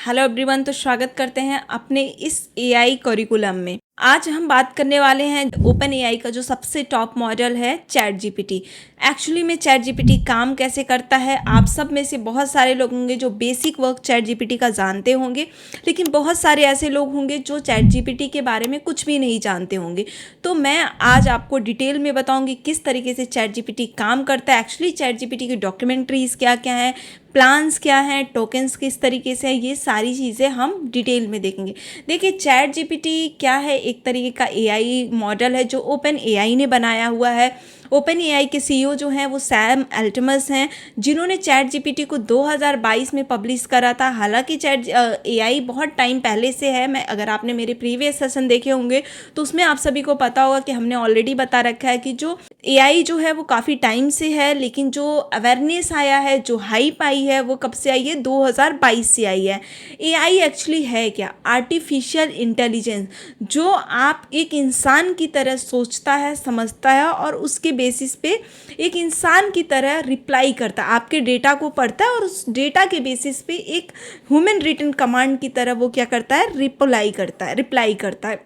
Hello everyone. तो स्वागत करते हैं अपने इस एआई करिकुलम में। आज हम बात करने वाले हैं ओपन एआई का जो सबसे टॉप मॉडल है चैट जीपीटी। एक्चुअली में चैट जीपीटी काम कैसे करता है, आप सब में से बहुत सारे लोग होंगे जो बेसिक वर्क चैट जीपीटी का जानते होंगे, लेकिन बहुत सारे ऐसे लोग होंगे जो चैट जीपीटी के बारे में कुछ भी नहीं जानते होंगे। तो मैं आज आपको डिटेल में बताऊंगी किस तरीके से चैट जीपीटी काम करता है, एक्चुअली चैट जीपीटी की डॉक्यूमेंट्रीज क्या क्या है, प्लान्स क्या हैं, टोकन्स किस तरीके से है, ये सारी चीज़ें हम डिटेल में देखेंगे। देखिए चैट जीपीटी क्या है, एक तरीके का एआई मॉडल है जो ओपन एआई ने बनाया हुआ है। ओपन एआई के सीईओ जो हैं वो सैम अल्टमस हैं, जिन्होंने चैट जीपीटी को 2022 में पब्लिश करा था। हालांकि चैट एआई बहुत टाइम पहले से है। मैं अगर आपने मेरे प्रीवियस सेशन देखे होंगे तो उसमें आप सभी को पता होगा कि हमने ऑलरेडी बता रखा है कि जो एआई जो है वो काफ़ी टाइम से है, लेकिन जो अवेयरनेस आया है, जो हाइप आई है, वो कब से आई है? 2022 से आई है। एआई एक्चुअली है क्या? आर्टिफिशियल इंटेलिजेंस, जो आप एक इंसान की तरह सोचता है, समझता है और उसके बेसिस पे एक इंसान की तरह रिप्लाई करता है, आपके डेटा को पढ़ता है और उस डेटा के बेसिस पे एक ह्यूमन रिटन कमांड की तरह वो क्या करता है? रिप्लाई करता है।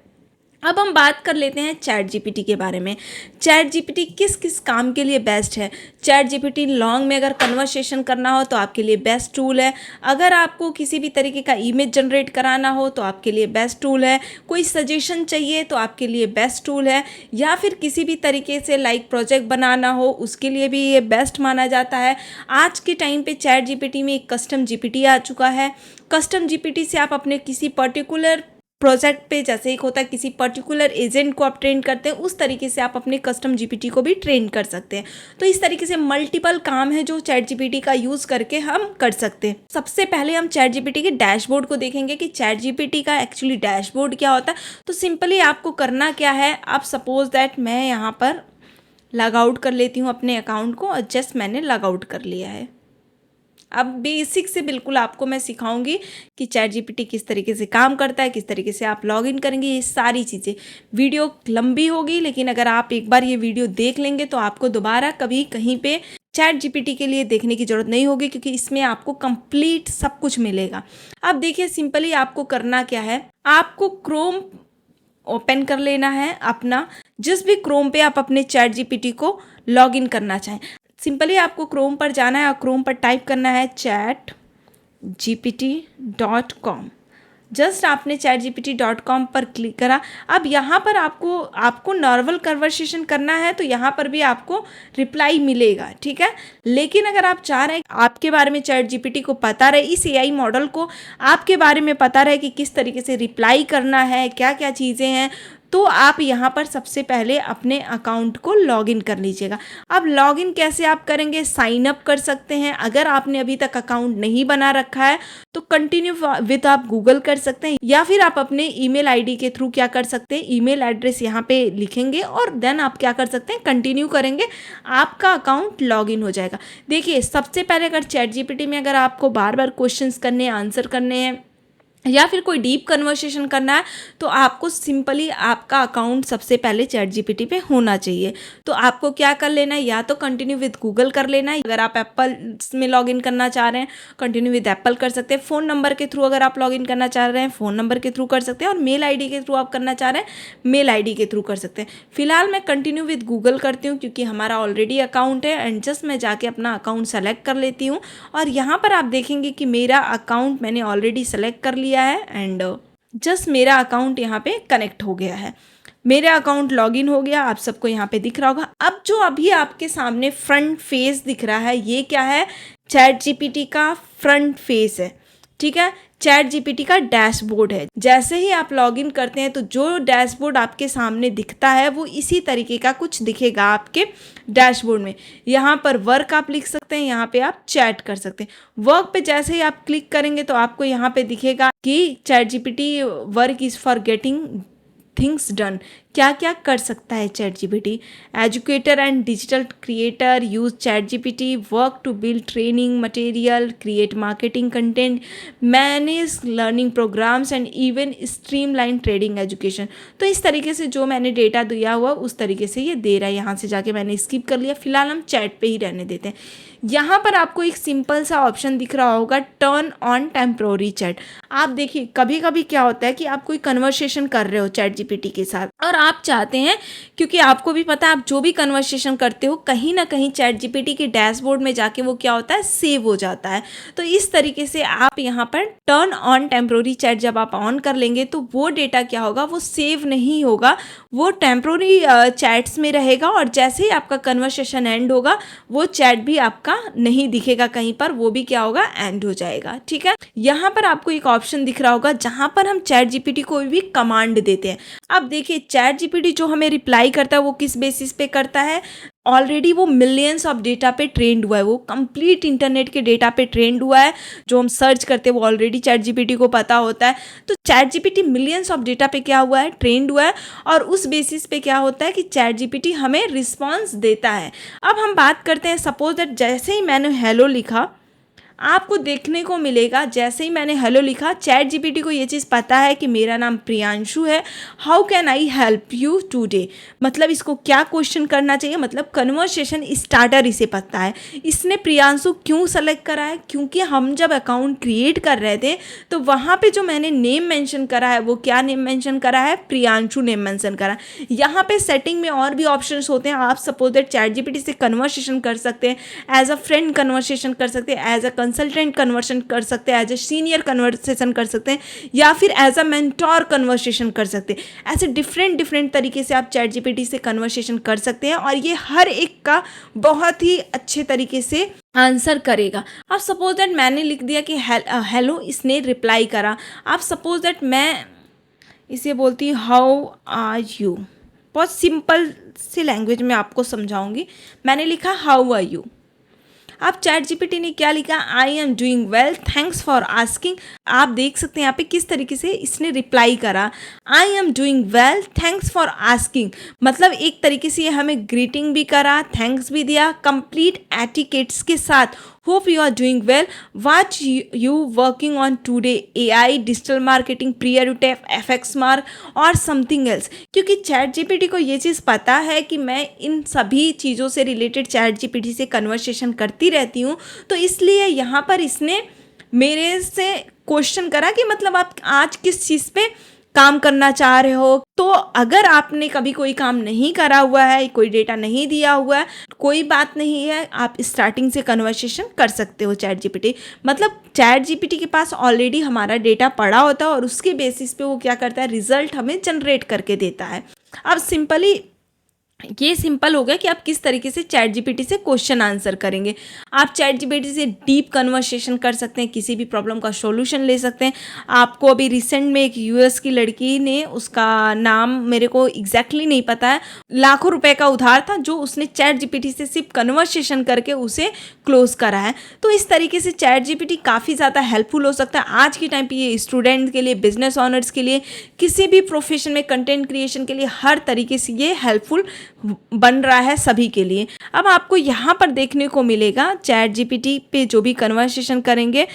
अब हम बात कर लेते हैं चैट जीपीटी के बारे में। चैट जीपीटी किस किस काम के लिए बेस्ट है? चैट जीपीटी लॉन्ग में अगर कन्वर्सेशन करना हो तो आपके लिए बेस्ट टूल है। अगर आपको किसी भी तरीके का इमेज जनरेट कराना हो तो आपके लिए बेस्ट टूल है। कोई सजेशन चाहिए तो आपके लिए बेस्ट टूल है, या फिर किसी भी तरीके से लाइक प्रोजेक्ट बनाना हो उसके लिए भी ये बेस्ट माना जाता है। आज के टाइम पे चैट जीपीटी में एक कस्टम जीपीटी आ चुका है। कस्टम जीपीटी से आप अपने किसी पर्टिकुलर प्रोजेक्ट पे, जैसे एक होता है किसी पर्टिकुलर एजेंट को आप ट्रेन करते हैं, उस तरीके से आप अपने कस्टम जीपीटी को भी ट्रेन कर सकते हैं। तो इस तरीके से मल्टीपल काम है जो चैट जीपीटी का यूज़ करके हम कर सकते हैं। सबसे पहले हम चैट जीपीटी के डैशबोर्ड को देखेंगे कि चैट जीपीटी का एक्चुअली डैशबोर्ड क्या होता है। तो सिंपली आपको करना क्या है, आप सपोज दैट मैं यहाँ पर लॉग आउट कर लेती हूँ अपने अकाउंट को, और जस्ट मैंने लॉग आउट कर लिया है। अब बेसिक से बिल्कुल आपको मैं सिखाऊंगी कि चैट जीपीटी किस तरीके से काम करता है, किस तरीके से आप लॉगिन करेंगे, ये सारी चीज़ें। वीडियो लंबी होगी, लेकिन अगर आप एक बार ये वीडियो देख लेंगे तो आपको दोबारा कभी कहीं पे चैट जीपीटी के लिए देखने की ज़रूरत नहीं होगी, क्योंकि इसमें आपको कंप्लीट सब कुछ मिलेगा। अब देखिए सिंपली आपको करना क्या है, आपको क्रोम ओपन कर लेना है अपना, जिस भी क्रोम पे आप अपने चैट जीपीटी को लॉगिन करना चाहें। सिंपली आपको क्रोम पर जाना है और क्रोम पर टाइप करना है chatgpt.com। जस्ट आपने chatgpt.com पर क्लिक करा। अब यहाँ पर आपको नॉर्मल कन्वर्सेशन करना है तो यहाँ पर भी आपको रिप्लाई मिलेगा, ठीक है। लेकिन अगर आप चाह रहे हैं आपके बारे में चैट जीपीटी को पता रहे, इस एआई मॉडल को आपके बारे में पता रहे कि किस तरीके से रिप्लाई करना है, क्या क्या चीज़ें हैं, तो आप यहाँ पर सबसे पहले अपने अकाउंट को लॉगिन कर लीजिएगा। अब लॉगिन कैसे आप करेंगे? साइन अप कर सकते हैं। अगर आपने अभी तक अकाउंट नहीं बना रखा है तो कंटिन्यू विद आप गूगल कर सकते हैं, या फिर आप अपने ईमेल आईडी के थ्रू क्या कर सकते हैं, ईमेल एड्रेस यहाँ पे लिखेंगे और देन आप क्या कर सकते हैं, कंटिन्यू करेंगे, आपका अकाउंट लॉगिन हो जाएगा। देखिए सबसे पहले अगर चैट जीपीटी में अगर आपको बार बार क्वेश्चंस करने हैं, आंसर करने हैं, या फिर कोई डीप कन्वर्सेशन करना है, तो आपको सिंपली आपका अकाउंट सबसे पहले चैट जीपीटी पे होना चाहिए। तो आपको क्या कर लेना है, या तो कंटिन्यू विद गूगल कर लेना है। अगर आप एप्पल में लॉगिन करना चाह रहे हैं, कंटिन्यू विद एप्पल कर सकते हैं। फ़ोन नंबर के थ्रू अगर आप लॉगिन करना चाह रहे हैं, फ़ोन नंबर के थ्रू कर सकते हैं। और मेल आईडी के थ्रू आप करना चाह रहे हैं, मेल आईडी के थ्रू कर सकते हैं। फिलहाल मैं कंटिन्यू विद गूगल करती हूँ क्योंकि हमारा ऑलरेडी अकाउंट है, एंड जस्ट मैं जाके अपना अकाउंट सेलेक्ट कर लेती हूँ। और यहाँ पर आप देखेंगे कि मेरा अकाउंट मैंने ऑलरेडी सेलेक्ट कर लिया है, एंड जस्ट मेरा अकाउंट यहाँ पे कनेक्ट हो गया है। मेरा अकाउंट लॉगिन हो गया, आप सबको यहाँ पे दिख रहा होगा। अब जो अभी आपके सामने फ्रंट फेस दिख रहा है, ये क्या है? चैट जीपीटी का फ्रंट फेस है, ठीक है। चैट जीपीटी का डैशबोर्ड है। जैसे ही आप लॉगिन करते हैं तो जो डैशबोर्ड आपके सामने दिखता है वो इसी तरीके का कुछ दिखेगा आपके डैशबोर्ड में। यहाँ पर वर्क आप लिख सकते हैं, यहाँ पे आप चैट कर सकते हैं। वर्क पे जैसे ही आप क्लिक करेंगे तो आपको यहाँ पे दिखेगा कि ChatGPT work is for getting things done. क्या क्या कर सकता है ChatGPT. Educator and digital creator use ChatGPT, work to build training material, create marketing content, manage learning programs and even streamline trading education. तो इस तरीके से जो मैंने डेटा दिया हुआ उस तरीके से ये दे रहा है। यहाँ से जाके मैंने स्किप कर लिया, फिलहाल हम चैट पे ही रहने देते हैं। यहाँ पर आपको एक सिंपल सा ऑप्शन दिख रहा होगा, टर्न ऑन टेम्प्रोरी चैट। आप देखिए कभी कभी क्या होता है कि आप कोई कन्वर्सेशन कर रहे हो चैट जीपीटी के साथ और आप चाहते हैं, क्योंकि आपको भी पता है आप जो भी कन्वर्सेशन करते हो कहीं ना कहीं चैट जीपीटी के डैशबोर्ड में जाके वो क्या होता है, सेव हो जाता है। तो इस तरीके से आप यहाँ पर टर्न ऑन टेम्प्रोरी चैट जब आप ऑन कर लेंगे तो वो डेटा क्या होगा, वो सेव नहीं होगा, वो टेम्प्रोरी चैट्स में रहेगा और जैसे ही आपका कन्वर्सेशन एंड होगा वो चैट भी आपका नहीं दिखेगा कहीं पर, वो भी क्या होगा, एंड हो जाएगा। ठीक है, यहाँ पर आपको एक ऑप्शन दिख रहा होगा जहाँ पर हम चैट जीपीटी को भी कमांड देते हैं। अब देखिए चैट जीपीटी जो हमें रिप्लाई करता है वो किस बेसिस पे करता है, ऑलरेडी वो मिलियंस ऑफ डेटा पे ट्रेंड हुआ है, वो कंप्लीट इंटरनेट के डेटा पे ट्रेंड हुआ है। जो हम सर्च करते हैं वो ऑलरेडी चैट जीपीटी को पता होता है। तो chat GPT millions of data पे क्या हुआ है, ट्रेंड हुआ है और उस बेसिस पे क्या होता है कि चैट जीपीटी हमें रिस्पॉन्स देता है। अब हम बात करते हैं, सपोज दैट जैसे ही मैंने हेलो लिखा, आपको देखने को मिलेगा जैसे ही मैंने हेलो लिखा, चैट जीपीटी को ये चीज़ पता है कि मेरा नाम प्रियांशु है, how can I help you today. मतलब इसको क्या क्वेश्चन करना चाहिए, मतलब कन्वर्सेशन स्टार्टर इसे पता है। इसने प्रियांशु क्यों सेलेक्ट करा है, क्योंकि हम जब अकाउंट क्रिएट कर रहे थे तो वहाँ पे जो मैंने नेम मेंशन करा है वो क्या नेम मेंशन करा है, प्रियांशु नेम मेंशन करा है। यहाँ पे सेटिंग में और भी ऑप्शंस होते हैं, आप सपोज दैट चैट जीपीटी से कन्वर्सेशन कर सकते हैं, एज अ फ्रेंड कन्वर्सेशन कर सकते हैं, एज अ कंसल्टेंट कन्वर्सेशन कर सकते हैं, एज ए सीनियर कन्वर्सेशन कर सकते हैं, या फिर एज अ मेंटोर कन्वर्सेशन कर सकते हैं। ऐसे डिफरेंट तरीके से आप चैट जीपीटी से कन्वर्सेशन कर सकते हैं और ये हर एक का बहुत ही अच्छे तरीके से आंसर करेगा। आप सपोज दैट मैंने लिख दिया कि हेलो, इसने रिप्लाई करा। आप सपोज दैट मैं इसे बोलती हूँ हाउ आर यू, बहुत सिंपल सी लैंग्वेज में आपको समझाऊंगी। मैंने लिखा हाउ आर यू। अब चैट जीपीटी ने क्या लिखा, I am doing well, thanks for asking. आप देख सकते हैं यहाँ पे किस तरीके से इसने रिप्लाई करा, I am doing well, thanks for asking. मतलब एक तरीके से ये हमें ग्रीटिंग भी करा, थैंक्स भी दिया, कंप्लीट एटिकेट्स के साथ। Hope you are doing well, what you working on today, AI, digital marketing, prior to tech, FX mark और समथिंग एल्स। क्योंकि चैट जीपीटी को ये चीज़ पता है कि मैं इन सभी चीज़ों से रिलेटेड चैट जीपीटी से कन्वर्सेशन करती रहती हूँ, तो इसलिए यहाँ पर इसने मेरे से क्वेश्चन करा कि मतलब आप आज किस चीज़ पे काम करना चाह रहे हो। तो अगर आपने कभी कोई काम नहीं करा हुआ है, कोई डेटा नहीं दिया हुआ है, कोई बात नहीं है, आप स्टार्टिंग से कन्वर्सेशन कर सकते हो चैट जीपीटी। मतलब चैट जीपीटी के पास ऑलरेडी हमारा डेटा पड़ा होता है और उसके बेसिस पे वो क्या करता है, रिजल्ट हमें जनरेट करके देता है। अब सिंपली ये सिंपल हो गया कि आप किस तरीके से चैट जीपीटी से क्वेश्चन आंसर करेंगे। आप चैट जीपीटी से डीप कन्वर्सेशन कर सकते हैं, किसी भी प्रॉब्लम का सॉल्यूशन ले सकते हैं। आपको अभी रिसेंट में एक यूएस की लड़की ने, उसका नाम मेरे को एग्जैक्टली नहीं पता है, लाखों रुपए का उधार था जो उसने चैट जीपीटी से सिर्फ कन्वर्सेशन करके उसे क्लोज करा है। तो इस तरीके से चैट जीपीटी काफ़ी ज़्यादा हेल्पफुल हो सकता है आज के टाइम पर। ये स्टूडेंट के लिए, बिजनेस ऑनर्स के लिए, किसी भी प्रोफेशन में कंटेंट क्रिएशन के लिए हर तरीके से ये हेल्पफुल बन रहा है सभी के लिए। अब आपको यहाँ पर देखने को मिलेगा चैट जीपीटी पे जो भी कन्वर्सेशन करेंगे,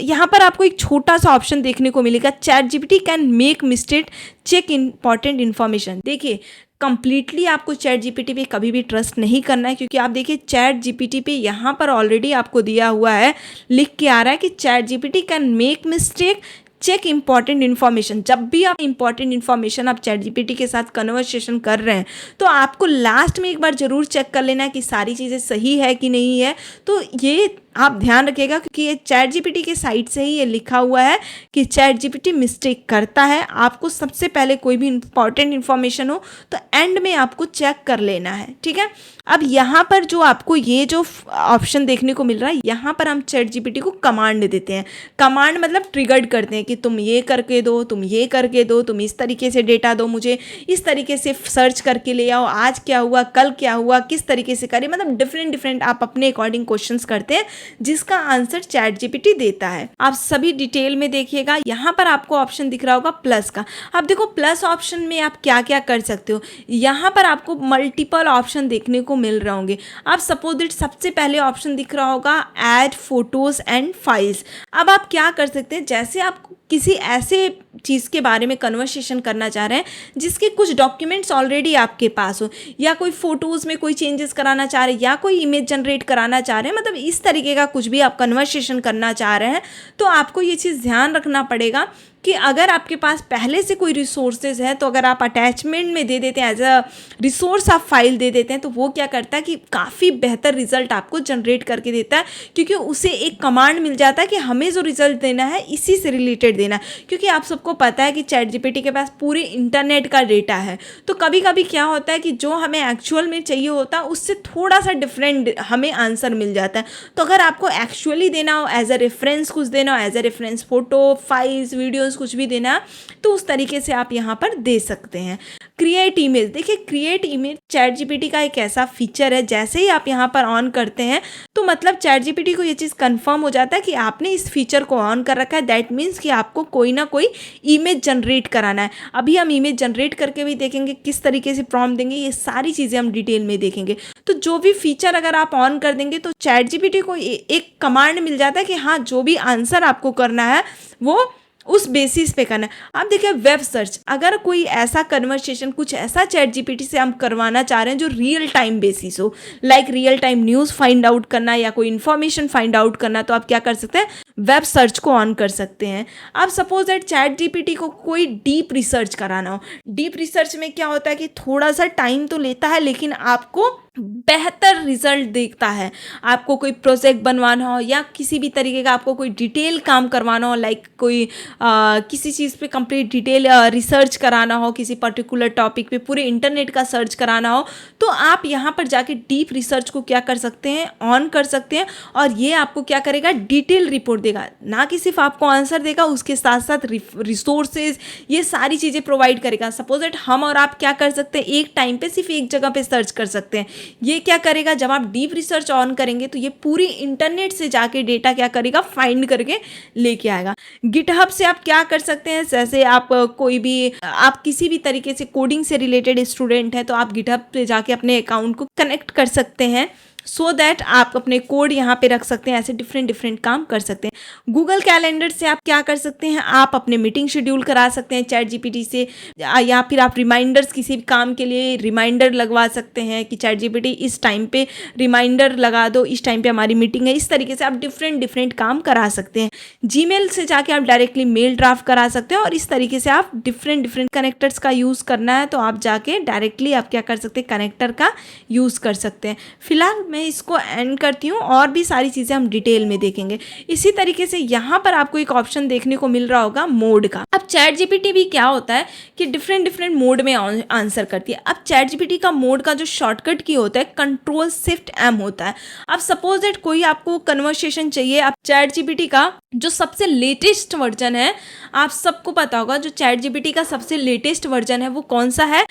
यहाँ पर आपको एक छोटा सा ऑप्शन देखने को मिलेगा, ChatGPT can make mistake, check important information. देखिए कंप्लीटली आपको चैट जीपीटी पे कभी भी ट्रस्ट नहीं करना है, क्योंकि आप देखिए चैट जीपीटी पे यहाँ पर ऑलरेडी आपको दिया हुआ है, लिख के आ रहा है कि ChatGPT can make mistake, check important information. जब भी आप इंपॉर्टेंट इन्फॉर्मेशन आप चैट जीपीटी के साथ कन्वर्सेशन कर रहे हैं तो आपको लास्ट में एक बार ज़रूर चेक कर लेना है कि सारी चीज़ें सही है कि नहीं है। तो ये आप ध्यान रखिएगा, क्योंकि ये चैट जीपीटी के साइट से ही ये लिखा हुआ है कि चैट जीपीटी मिस्टेक करता है। आपको सबसे पहले कोई भी इंपॉर्टेंट इन्फॉर्मेशन हो तो एंड में आपको चेक कर लेना है, ठीक है। अब यहाँ पर जो आपको ये जो ऑप्शन देखने को मिल रहा है, यहाँ पर हम चैट जीपीटी को कमांड देते हैं। कमांड मतलब ट्रिगर्ड करते हैं कि तुम ये करके दो, तुम ये करके दो, तुम इस तरीके से डेटा दो, मुझे इस तरीके से सर्च करके ले आओ, आज क्या हुआ, कल क्या हुआ, किस तरीके से करें। मतलब डिफरेंट आप अपने अकॉर्डिंग क्वेश्चंस करते हैं जिसका आंसर चैट जीपीटी देता है। आप सभी डिटेल में देखिएगा। यहाँ पर आपको ऑप्शन दिख रहा होगा प्लस का। अब देखो प्लस ऑप्शन में आप क्या क्या कर सकते हो। यहाँ पर आपको मल्टीपल ऑप्शन देखने को मिल रहे होंगे। आप सपोज इट सबसे पहले ऑप्शन दिख रहा होगा ऐड फोटोज एंड फाइल्स। अब आप क्या कर सकते हैं, जैसे आप किसी ऐसे चीज़ के बारे में कन्वर्सेशन करना चाह रहे हैं जिसके कुछ डॉक्यूमेंट्स ऑलरेडी आपके पास हो, या कोई फ़ोटोज़ में कोई चेंजेस कराना चाह रहे हैं, या कोई इमेज जनरेट कराना चाह रहे हैं, मतलब इस तरीके का कुछ भी आप कन्वर्सेशन करना चाह रहे हैं, तो आपको ये चीज़ ध्यान रखना पड़ेगा कि अगर आपके पास पहले से कोई रिसोर्सेज है, तो अगर आप अटैचमेंट में दे देते हैं, एज अ रिसोर्स आप फाइल दे देते हैं, तो वो क्या करता है कि काफ़ी बेहतर रिजल्ट आपको जनरेट करके देता है, क्योंकि उसे एक कमांड मिल जाता है कि हमें जो रिजल्ट देना है इसी से रिलेटेड देना है। क्योंकि आप सबको पता है कि चैट जीपीटी के पास पूरे इंटरनेट का डेटा है, तो कभी कभी क्या होता है कि जो हमें एक्चुअल में चाहिए होता है उससे थोड़ा सा डिफरेंट हमें आंसर मिल जाता है। तो अगर आपको एक्चुअली देना हो, एज अ रेफरेंस कुछ देना हो, as a reference photo, files, videos कुछ भी देना है, तो उस तरीके से आप यहाँ पर दे सकते हैं। क्रिएट इमेज, देखिए क्रिएट इमेज चैट जीपीटी का एक ऐसा फीचर है, जैसे ही आप यहाँ पर ऑन करते हैं तो मतलब चैट जीपीटी को ये चीज़ कंफर्म हो जाता है कि आपने इस फीचर को ऑन कर रखा है। दैट मीन्स कि आपको कोई ना कोई इमेज जनरेट कराना है। अभी हम इमेज जनरेट करके भी देखेंगे, किस तरीके से प्रॉम्प्ट देंगे, ये सारी चीज़ें हम डिटेल में देखेंगे। तो जो भी फीचर अगर आप ऑन कर देंगे तो चैट जीपीटी को एक कमांड मिल जाता है कि हाँ, जो भी आंसर आपको करना है वो उस बेसिस पे करना है। आप देखिए वेब सर्च, अगर कोई ऐसा कन्वर्सेशन, कुछ ऐसा चैट जीपीटी से हम करवाना चाह रहे हैं जो रियल टाइम बेसिस हो, like real time news find out करना या कोई इन्फॉर्मेशन फाइंड आउट करना, तो आप क्या कर सकते हैं, वेब सर्च को ऑन कर सकते हैं। आप सपोज दैट चैट जीपीटी को कोई डीप रिसर्च कराना हो। डीप रिसर्च में क्या होता है कि थोड़ा सा टाइम तो लेता है, लेकिन आपको बेहतर रिजल्ट देखता है। आपको कोई प्रोजेक्ट बनवाना हो या किसी भी तरीके का आपको कोई डिटेल काम करवाना हो, लाइक कोई किसी चीज़ पे कंप्लीट डिटेल रिसर्च कराना हो, किसी पर्टिकुलर टॉपिक पे पूरे इंटरनेट का सर्च कराना हो, तो आप यहाँ पर जाके डीप रिसर्च को क्या कर सकते हैं, ऑन कर सकते हैं। और ये आपको क्या करेगा, डिटेल रिपोर्ट देगा। ना कि सिर्फ आपको आंसर देगा, उसके साथ साथ रिसोर्सेज, ये सारी चीज़ें प्रोवाइड करेगा। सपोज दैट हम और आप क्या कर सकते हैं, एक टाइम पे सिर्फ एक जगह पे सर्च कर सकते हैं। ये क्या करेगा, जब आप डीप रिसर्च ऑन करेंगे तो ये पूरी इंटरनेट से जाके डेटा क्या करेगा, फाइंड करके लेके आएगा। गिटहब से आप क्या कर सकते हैं, जैसे आप कोई भी, आप किसी भी तरीके से कोडिंग से रिलेटेड स्टूडेंट हैं, तो आप गिटहब पे जाके अपने अकाउंट को कनेक्ट कर सकते हैं, सो दैट आप अपने कोड यहाँ पे रख सकते हैं। ऐसे डिफरेंट काम कर सकते हैं। गूगल कैलेंडर से आप क्या कर सकते हैं, आप अपने मीटिंग शेड्यूल करा सकते हैं चैट जीपीटी से, या फिर आप रिमाइंडर्स, किसी भी काम के लिए रिमाइंडर लगवा सकते हैं कि चैट जीपीटी इस टाइम पे रिमाइंडर लगा दो, इस टाइम पे हमारी मीटिंग है। इस तरीके से आप डिफरेंट काम करा सकते हैं। जीमेल से जाके आप डायरेक्टली मेल ड्राफ्ट करा सकते हैं, और इस तरीके से आप डिफरेंट कनेक्टर्स का यूज़ करना है तो आप जाके डायरेक्टली आप क्या कर सकते हैं, कनेक्टर का यूज़ कर सकते हैं। फिलहाल मैं इसको एंड करती हूँ, और भी सारी चीज़ें हम डिटेल में देखेंगे। इसी तरीके से यहाँ पर आपको एक ऑप्शन देखने को मिल रहा होगा मोड का। अब चैट जीपीटी भी क्या होता है कि डिफरेंट मोड में आंसर करती है। अब चैट जीपीटी का मोड का जो शॉर्टकट की होता है, Ctrl+Shift+M होता है। अब सपोज दैट कोई आपको कन्वर्सेशन चाहिए, अब चैट जीपीटी का जो सबसे लेटेस्ट वर्जन है, आप सबको पता होगा जो चैट जीपीटी का सबसे लेटेस्ट वर्जन है वो कौन सा है,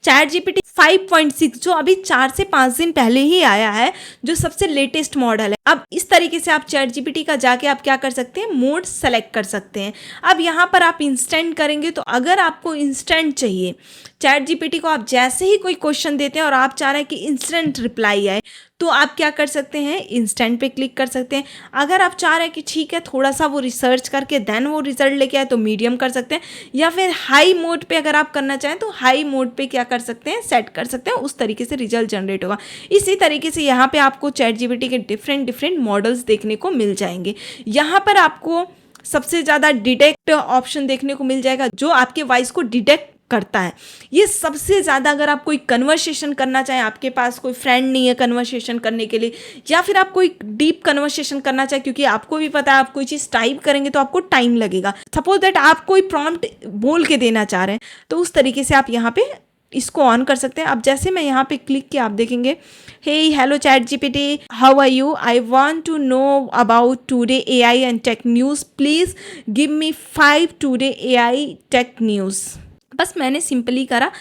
चैट जीपीटी 5.6, जो अभी 4 से 5 दिन पहले ही आया है, जो सबसे लेटेस्ट मॉडल है। अब इस तरीके से आप चैट जीपीटी का जाके आप क्या कर सकते हैं, मोड सेलेक्ट कर सकते हैं। अब यहाँ पर आप इंस्टेंट करेंगे, तो अगर आपको इंस्टेंट चाहिए, चैट जीपीटी को आप जैसे ही कोई क्वेश्चन देते हैं और आप चाह रहे हैं कि इंस्टेंट रिप्लाई आए, तो आप क्या कर सकते हैं, इंस्टेंट पे क्लिक कर सकते हैं। अगर आप चाह रहे हैं कि ठीक है थोड़ा सा वो रिसर्च करके देन वो रिजल्ट लेके आए, तो मीडियम कर सकते हैं, या फिर हाई मोड पे अगर आप करना चाहें तो हाई मोड पे क्या कर सकते हैं, सेट कर सकते हैं। उस तरीके से रिजल्ट जनरेट होगा। इसी तरीके से यहाँ पे आपको चैट जीपीटी के डिफरेंट मॉडल्स देखने को मिल जाएंगे। यहाँ पर आपको सबसे ज़्यादा डिटेक्ट ऑप्शन देखने को मिल जाएगा, जो आपके वॉइस को डिटेक्ट करता है। ये सबसे ज़्यादा, अगर आप कोई कन्वर्सेशन करना चाहें, आपके पास कोई फ्रेंड नहीं है कन्वर्सेशन करने के लिए, या फिर आप कोई डीप कन्वर्सेशन करना चाहें, क्योंकि आपको भी पता है आप कोई चीज़ टाइप करेंगे तो आपको टाइम लगेगा। सपोज दैट आप कोई प्रॉम्प्ट बोल के देना चाह रहे हैं, तो उस तरीके से आप यहाँ पे इसको ऑन कर सकते हैं। अब जैसे मैं यहाँ पे क्लिक किया, आप देखेंगे, hey hello ChatGPT, how are you, I want to know about today AI and tech news, please give me 5 today AI tech news. बस मैंने सिंपली करा,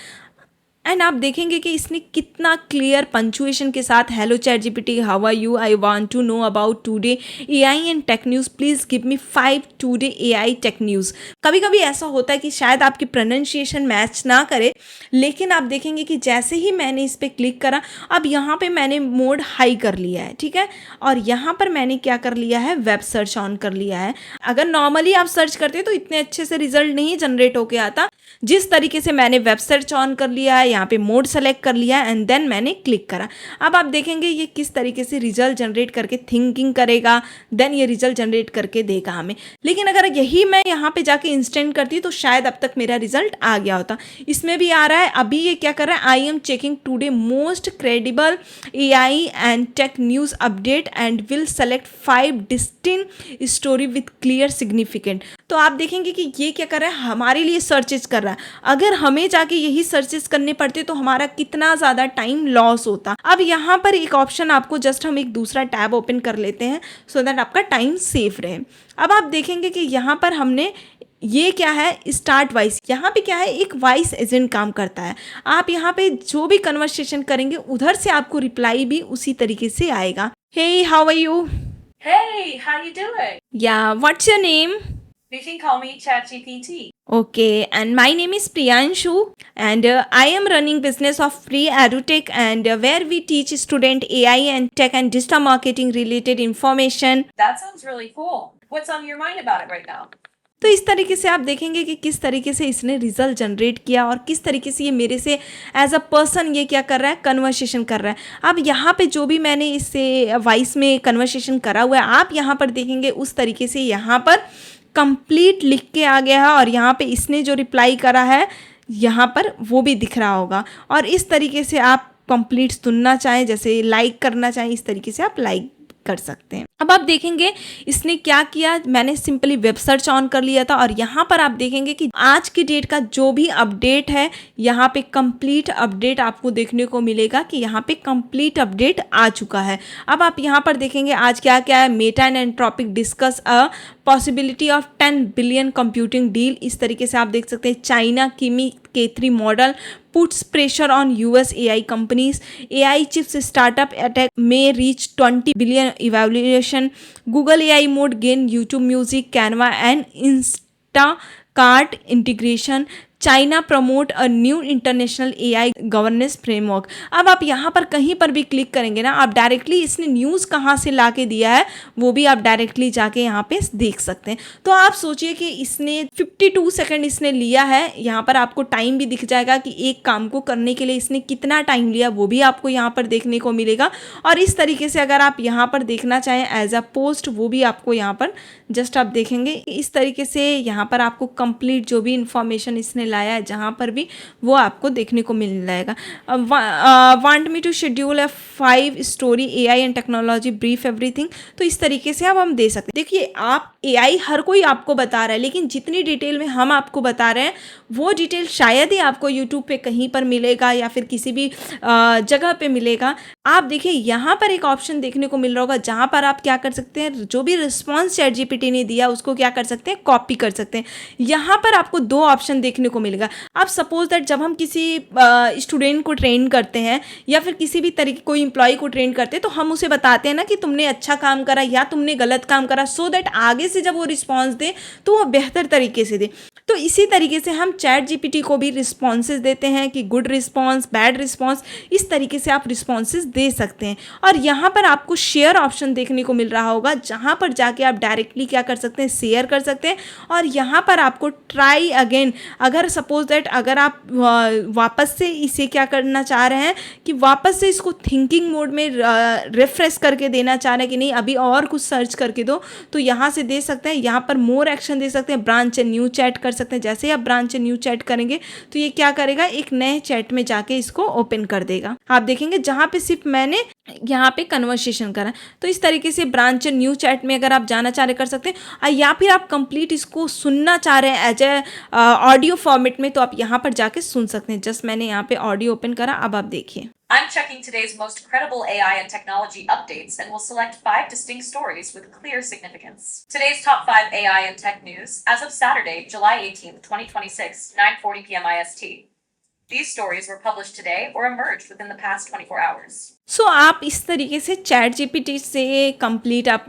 एंड आप देखेंगे कि इसने कितना क्लियर पंचुएशन के साथ, hello ChatGPT, how are you, I want to know about today AI and tech news, please give me 5 today AI tech news. कभी कभी ऐसा होता है कि शायद आपकी प्रोनाउंसिएशन मैच ना करे, लेकिन आप देखेंगे कि जैसे ही मैंने इस पर क्लिक करा, अब यहाँ पे मैंने मोड हाई कर लिया है, ठीक है, और यहाँ पर मैंने क्या कर लिया है, वेब सर्च ऑन कर लिया है। अगर नॉर्मली आप सर्च करते हैं तो इतने अच्छे से रिजल्ट नहीं जनरेट होके आता। जिस तरीके से मैंने वेब सर्च ऑन कर लिया है, यहाँ पे मोड सेलेक्ट कर लिया एंड देन मैंने क्लिक करा, अब आप देखेंगे ये किस तरीके से रिजल्ट जनरेट करके थिंकिंग करेगा, देन ये रिजल्ट जनरेट करके देगा हमें। लेकिन अगर यही मैं यहाँ पे जाके इंस्टेंट करती तो शायद अब तक मेरा रिजल्ट आ गया होता। इसमें भी आ रहा है, अभी ये क्या कर रहा है, I am checking today most credible AI and tech news update and will select 5 distinct story with clear significant. तो आप देखेंगे कि ये क्या कर रहा है, हमारे लिए सर्चेस कर रहा है। अगर हमें जाके यही सर्चेस करने पड़ते तो हमारा कितना ज़्यादा टाइम लॉस होता। अब यहाँ पर एक ऑप्शन आपको, जस्ट हम एक दूसरा टैब ओपन कर लेते हैं सो दैट आपका टाइम सेफ रहे। अब आप देखेंगे कि यहाँ पर हमने ये क्या है, स्टार्ट वॉइस, यहाँ पे क्या है, एक वॉइस एजेंट काम करता है। आप यहाँ पे जो भी कन्वर्सेशन करेंगे उधर से आपको रिप्लाई भी उसी तरीके से आएगा। Hey how are you, Hey, how you doing? या what's your name, You can call me ChatGPT. okay, and my name is Priyanshu, and I am running business of Free EduTech, and where we teach student AI and tech and digital marketing related information. That sounds really cool. What's on your mind about it right now? तो इस तरीके से आप देखेंगे कि किस तरीके से इसने रिजल्ट जनरेट किया और किस तरीके से ये मेरे से एज अ पर्सन ये क्या कर रहा है, कन्वर्सेशन कर रहा है। अब यहाँ पे जो भी मैंने इससे वॉइस में कन्वर्सेशन करा हुआ है, आप यहाँ पर देखेंगे उस तरीके से यहाँ पर कंप्लीट लिख के आ गया है, और यहाँ पे इसने जो रिप्लाई करा है यहाँ पर वो भी दिख रहा होगा। और इस तरीके से आप कंप्लीट सुनना चाहें, जैसे लाइक करना चाहें, इस तरीके से आप लाइक कर सकते हैं। अब आप देखेंगे इसने क्या किया, मैंने सिंपली वेब सर्च ऑन कर लिया था, और यहाँ पर आप देखेंगे कि आज की डेट का जो भी अपडेट है, यहाँ पे कंप्लीट अपडेट आपको देखने को मिलेगा कि यहाँ पे कंप्लीट अपडेट आ चुका है। अब आप यहाँ पर देखेंगे आज क्या क्या है, Meta and entropic discuss a possibility of 10 billion computing deal. इस तरीके से आप देख सकते हैं, चाइना किमी K3 model puts pressure on US AI companies. AI chips startup attack may reach 20 billion evaluation. Google AI mode gain YouTube Music, Canva and Instacart integration. China promote a new international AI governance framework. अब आप यहाँ पर कहीं पर भी click करेंगे ना, आप डायरेक्टली इसने न्यूज़ कहाँ से ला के दिया है वो भी आप डायरेक्टली जाके यहाँ पे देख सकते हैं। तो आप सोचिए कि इसने 52 सेकंड इसने लिया है, यहाँ पर आपको टाइम भी दिख जाएगा कि एक काम को करने के लिए इसने कितना टाइम लिया, वो भी आपको यहाँ पर देखने को मिलेगा। और इस तरीके से अगर आप यहाँ पर देखना चाहें एज अ पोस्ट, वो भी आपको यहाँ पर जस्ट आप देखेंगे इस तरीके से यहाँ पर आपको कंप्लीट जो भी इंफॉर्मेशन इसने लाया है जहाँ पर भी, वो आपको देखने को मिल जाएगा। Want me to schedule a 5 story AI and technology brief everything. तो इस तरीके से अब हम दे सकते हैं। देखिए, आप एआई हर कोई आपको बता रहा है, लेकिन जितनी डिटेल में हम आपको बता रहे हैं वो डिटेल शायद ही आपको यूट्यूब पे कहीं पर मिलेगा या फिर किसी भी जगह पे मिलेगा। आप देखिए यहाँ पर एक ऑप्शन देखने को मिल रहा होगा जहाँ पर आप क्या कर सकते हैं, जो भी रिस्पॉन्स चैट जीपीटी ने दिया उसको क्या कर सकते हैं, कॉपी कर सकते हैं। यहाँ पर आपको 2 ऑप्शन देखने को मिलेगा। आप सपोज दैट जब हम किसी स्टूडेंट को ट्रेन करते हैं या फिर किसी भी तरीके कोई एम्प्लॉय को ट्रेन करते हैं, तो हम उसे बताते हैं ना कि तुमने अच्छा काम करा या तुमने गलत काम करा, सो दैट आगे से जब वो रिस्पॉन्स दे तो वो बेहतर तरीके से दे। तो इसी तरीके से हम चैट जीपीटी को भी रिस्पॉन्सेज देते हैं कि गुड रिस्पॉन्स, बैड रिस्पॉन्स, इस तरीके से आप रिस्पॉन्सेज दे सकते हैं। और यहाँ पर आपको शेयर ऑप्शन देखने को मिल रहा होगा जहाँ पर जाके आप डायरेक्टली क्या कर सकते हैं, शेयर कर सकते हैं। और यहाँ पर आपको ट्राई अगेन, अगर सपोज दैट अगर आप वापस से इसे क्या करना चाह रहे हैं कि वापस से इसको थिंकिंग मोड में रिफ्रेश करके देना चाह रहे हैं कि नहीं अभी और कुछ सर्च करके दो, तो यहाँ से दे सकते हैं। यहाँ पर मोर एक्शन दे सकते हैं, ब्रांच एंड न्यू चैट कर सकते हैं। जैसे ही आप ब्रांच एंड न्यू चैट करेंगे तो ये क्या करेगा, एक नए चैट में जाके इसको ओपन कर देगा। आप देखेंगे जहाँ पे सिर्फ मैंने यहाँ पे कन्वर्सेशन करा, तो इस तरीके से ब्रांच एंड न्यू चैट में अगर आप जाना चाह रहे कर सकते हैं, या फिर आप कंप्लीट इसको सुनना चाह रहे हैं एज ए ऑडियो फॉर्मेट में, तो आप यहाँ पर जाके सुन सकते हैं। जस्ट मैंने यहाँ पे ऑडियो ओपन करा, अब आप देखिए। I'm checking today's most credible AI and technology updates and will select 5 distinct stories with clear significance. Today's top 5 AI and tech news as of Saturday, July 18th, 2026, 9:40 p.m. IST. These stories were published today or emerged within the past 24 hours. सो आप इस तरीके से chat GPT से complete आप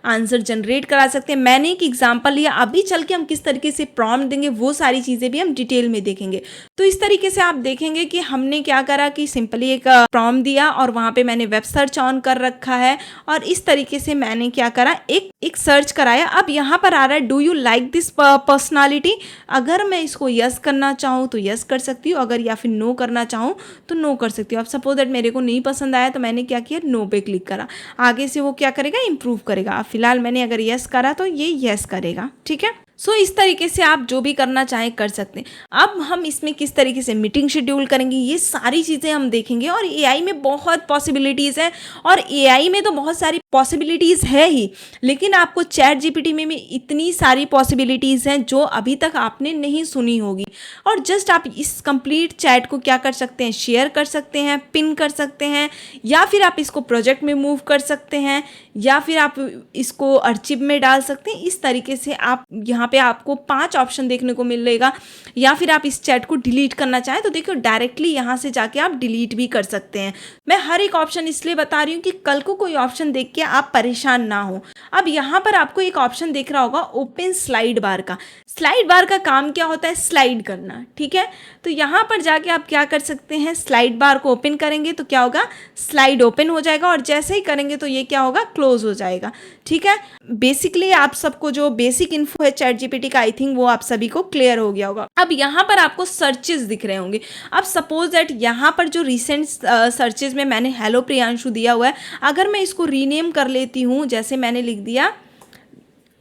answer generate करा सकते हैं। मैंने एक एग्जांपल लिया, अभी चल के हम किस तरीके से प्रॉम्प्ट देंगे वो सारी चीज़ें भी हम डिटेल में देखेंगे। तो इस तरीके से आप देखेंगे कि हमने क्या करा कि सिंपली एक प्रॉम्प्ट दिया और वहाँ पे मैंने वेब सर्च ऑन कर रखा है और इस तरीके से मैंने क्या करा, एक सर्च कराया। अब यहाँ पर आ रहा है do you like this personality. अगर मैं इसको यस करना चाहूँ तो यस कर सकती हूँ, अगर या फिर नो करना चाहूँ तो नो कर सकती हूँ। अब सपोज दैट मेरे को नहीं पसंद आया तो मैंने क्या किया, नो पे क्लिक करा। आगे से वो क्या करेगा, इम्प्रूव करेगा। अब फिलहाल मैंने अगर यस करा तो ये यस करेगा, ठीक है। सो इस तरीके से आप जो भी करना चाहें कर सकते हैं। अब हम इसमें किस तरीके से मीटिंग शेड्यूल करेंगे ये सारी चीज़ें हम देखेंगे। और एआई में बहुत पॉसिबिलिटीज़ हैं और एआई में तो बहुत सारी पॉसिबिलिटीज़ है ही, लेकिन आपको चैट जीपीटी में भी इतनी सारी पॉसिबिलिटीज़ हैं जो अभी तक आपने नहीं सुनी होगी। और जस्ट आप इस कंप्लीट चैट को क्या कर सकते हैं, शेयर कर सकते हैं, पिन कर सकते हैं, या फिर आप इसको प्रोजेक्ट में मूव कर सकते हैं, या फिर आप इसको आर्चिव में डाल सकते हैं। इस तरीके से आप यहाँ पे आपको 5 ऑप्शन देखने को मिलेगा। या फिर आप इस चैट को डिलीट करना चाहें तो देखो डायरेक्टली यहाँ से जाके आप डिलीट भी कर सकते हैं। मैं हर एक ऑप्शन इसलिए बता रही हूँ कि कल को कोई ऑप्शन देख के आप परेशान ना हो। अब यहाँ पर आपको एक ऑप्शन दिख रहा होगा ओपन स्लाइड बार का। स्लाइड बार का काम क्या होता है, स्लाइड करना, ठीक है। तो यहाँ पर जाके आप क्या कर सकते हैं, स्लाइड बार को ओपन करेंगे तो क्या होगा, स्लाइड ओपन हो जाएगा और जैसे ही करेंगे तो ये क्या होगा, क्लोज हो जाएगा, ठीक है। बेसिकली आप सबको जो बेसिक इन्फो है चैट जीपीटी का, आई थिंक वो आप सभी को क्लियर हो गया होगा। अब यहाँ पर आपको सर्चेस दिख रहे होंगे। अब सपोज दैट यहाँ पर जो रिसेंट सर्चेस में मैंने हेलो प्रियांशु दिया हुआ है, अगर मैं इसको रीनेम कर लेती हूँ, जैसे मैंने लिख दिया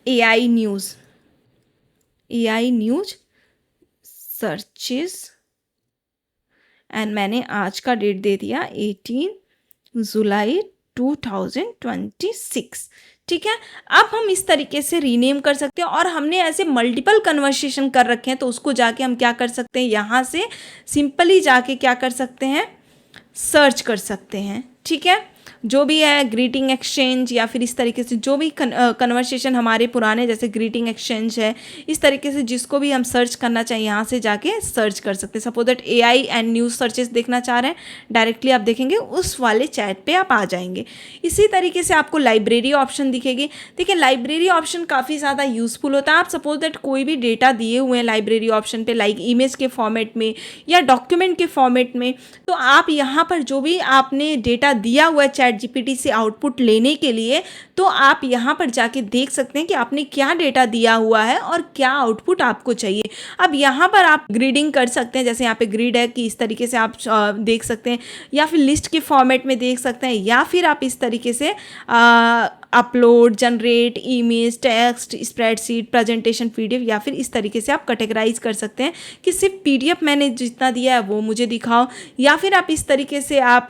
एआई न्यूज़ सर्चेस एंड मैंने आज का डेट दे दिया 18 जुलाई 2026, ठीक है। अब हम इस तरीके से रीनेम कर सकते हैं और हमने ऐसे मल्टीपल कन्वर्सेशन कर रखे हैं तो उसको जाके हम क्या कर सकते हैं, यहाँ से सिंपली जाके क्या कर सकते हैं, सर्च कर सकते हैं, ठीक है। जो भी है ग्रीटिंग एक्सचेंज या फिर इस तरीके से जो भी कन्वर्सेशन हमारे पुराने जैसे ग्रीटिंग एक्सचेंज है, इस तरीके से जिसको भी हम सर्च करना चाहिए यहाँ से जाके सर्च कर सकते हैं। Suppose that AI and news searches देखना चाह रहे हैं, डायरेक्टली आप देखेंगे उस वाले चैट पे आप आ जाएंगे। इसी तरीके से आपको लाइब्रेरी ऑप्शन दिखेगी। देखिए लाइब्रेरी ऑप्शन काफ़ी ज़्यादा यूज़फुल होता है। आप सपोज दैट कोई भी डेटा दिए हुए हैं लाइब्रेरी ऑप्शन पे, लाइक इमेज के फॉर्मेट में या डॉक्यूमेंट के फॉर्मेट में, तो आप यहाँ पर जो भी आपने डेटा दिया हुआ है चैट जीपीटी से आउटपुट लेने के लिए, तो आप यहाँ पर जाके देख सकते हैं कि आपने क्या डेटा दिया हुआ है और क्या आउटपुट आपको चाहिए। अब यहाँ पर आप ग्रीडिंग कर सकते हैं, जैसे यहाँ पे ग्रिड है कि इस तरीके से आप देख सकते हैं, या फिर लिस्ट के फॉर्मेट में देख सकते हैं, या फिर आप इस तरीके से upload, generate, image, text, spreadsheet, presentation, PDF, या फिर इस तरीके से आप कैटेगराइज कर सकते हैं कि सिर्फ पीडीएफ मैंने जितना दिया है वो मुझे दिखाओ, या फिर आप इस तरीके से आप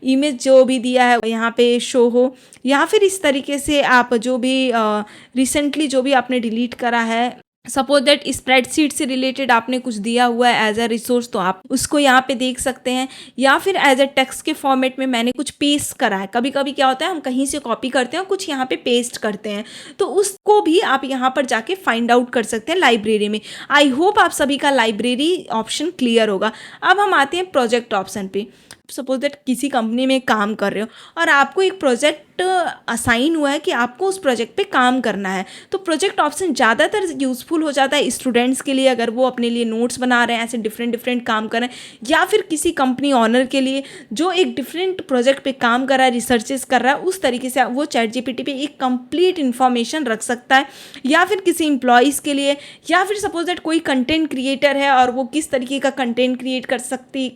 इमेज जो भी दिया है यहाँ पे शो हो, या फिर इस तरीके से आप जो भी रिसेंटली जो भी आपने डिलीट करा है, सपोज दैट स्प्रेडशीट से रिलेटेड आपने कुछ दिया हुआ है एज अ रिसोर्स, तो आप उसको यहाँ पे देख सकते हैं, या फिर एज अ टेक्स्ट के फॉर्मेट में मैंने कुछ पेस्ट करा है। कभी कभी क्या होता है हम कहीं से कॉपी करते हैं और कुछ यहाँ पे पेस्ट करते हैं, तो उसको भी आप यहाँ पर जाके फाइंड आउट कर सकते हैं लाइब्रेरी में। आई होप आप सभी का लाइब्रेरी ऑप्शन क्लियर होगा। अब हम आते हैं प्रोजेक्ट ऑप्शन पे। सपोज दैट किसी कंपनी में काम कर रहे हो और आपको एक प्रोजेक्ट असाइन हुआ है कि आपको उस प्रोजेक्ट पे काम करना है, तो प्रोजेक्ट ऑप्शन ज़्यादातर यूज़फुल हो जाता है स्टूडेंट्स के लिए, अगर वो अपने लिए नोट्स बना रहे हैं, ऐसे डिफरेंट काम कर रहे हैं, या फिर किसी कंपनी ऑनर के लिए जो एक डिफरेंट प्रोजेक्ट पे काम कर रहा है, रिसर्चेस कर रहा है, उस तरीके से वो चैट जीपीटी पे एक कंप्लीट इन्फॉर्मेशन रख सकता है। या फिर किसी एम्प्लॉयज़ के लिए, या फिर सपोज दैट कोई कंटेंट क्रिएटर है और वो किस तरीके का कंटेंट क्रिएट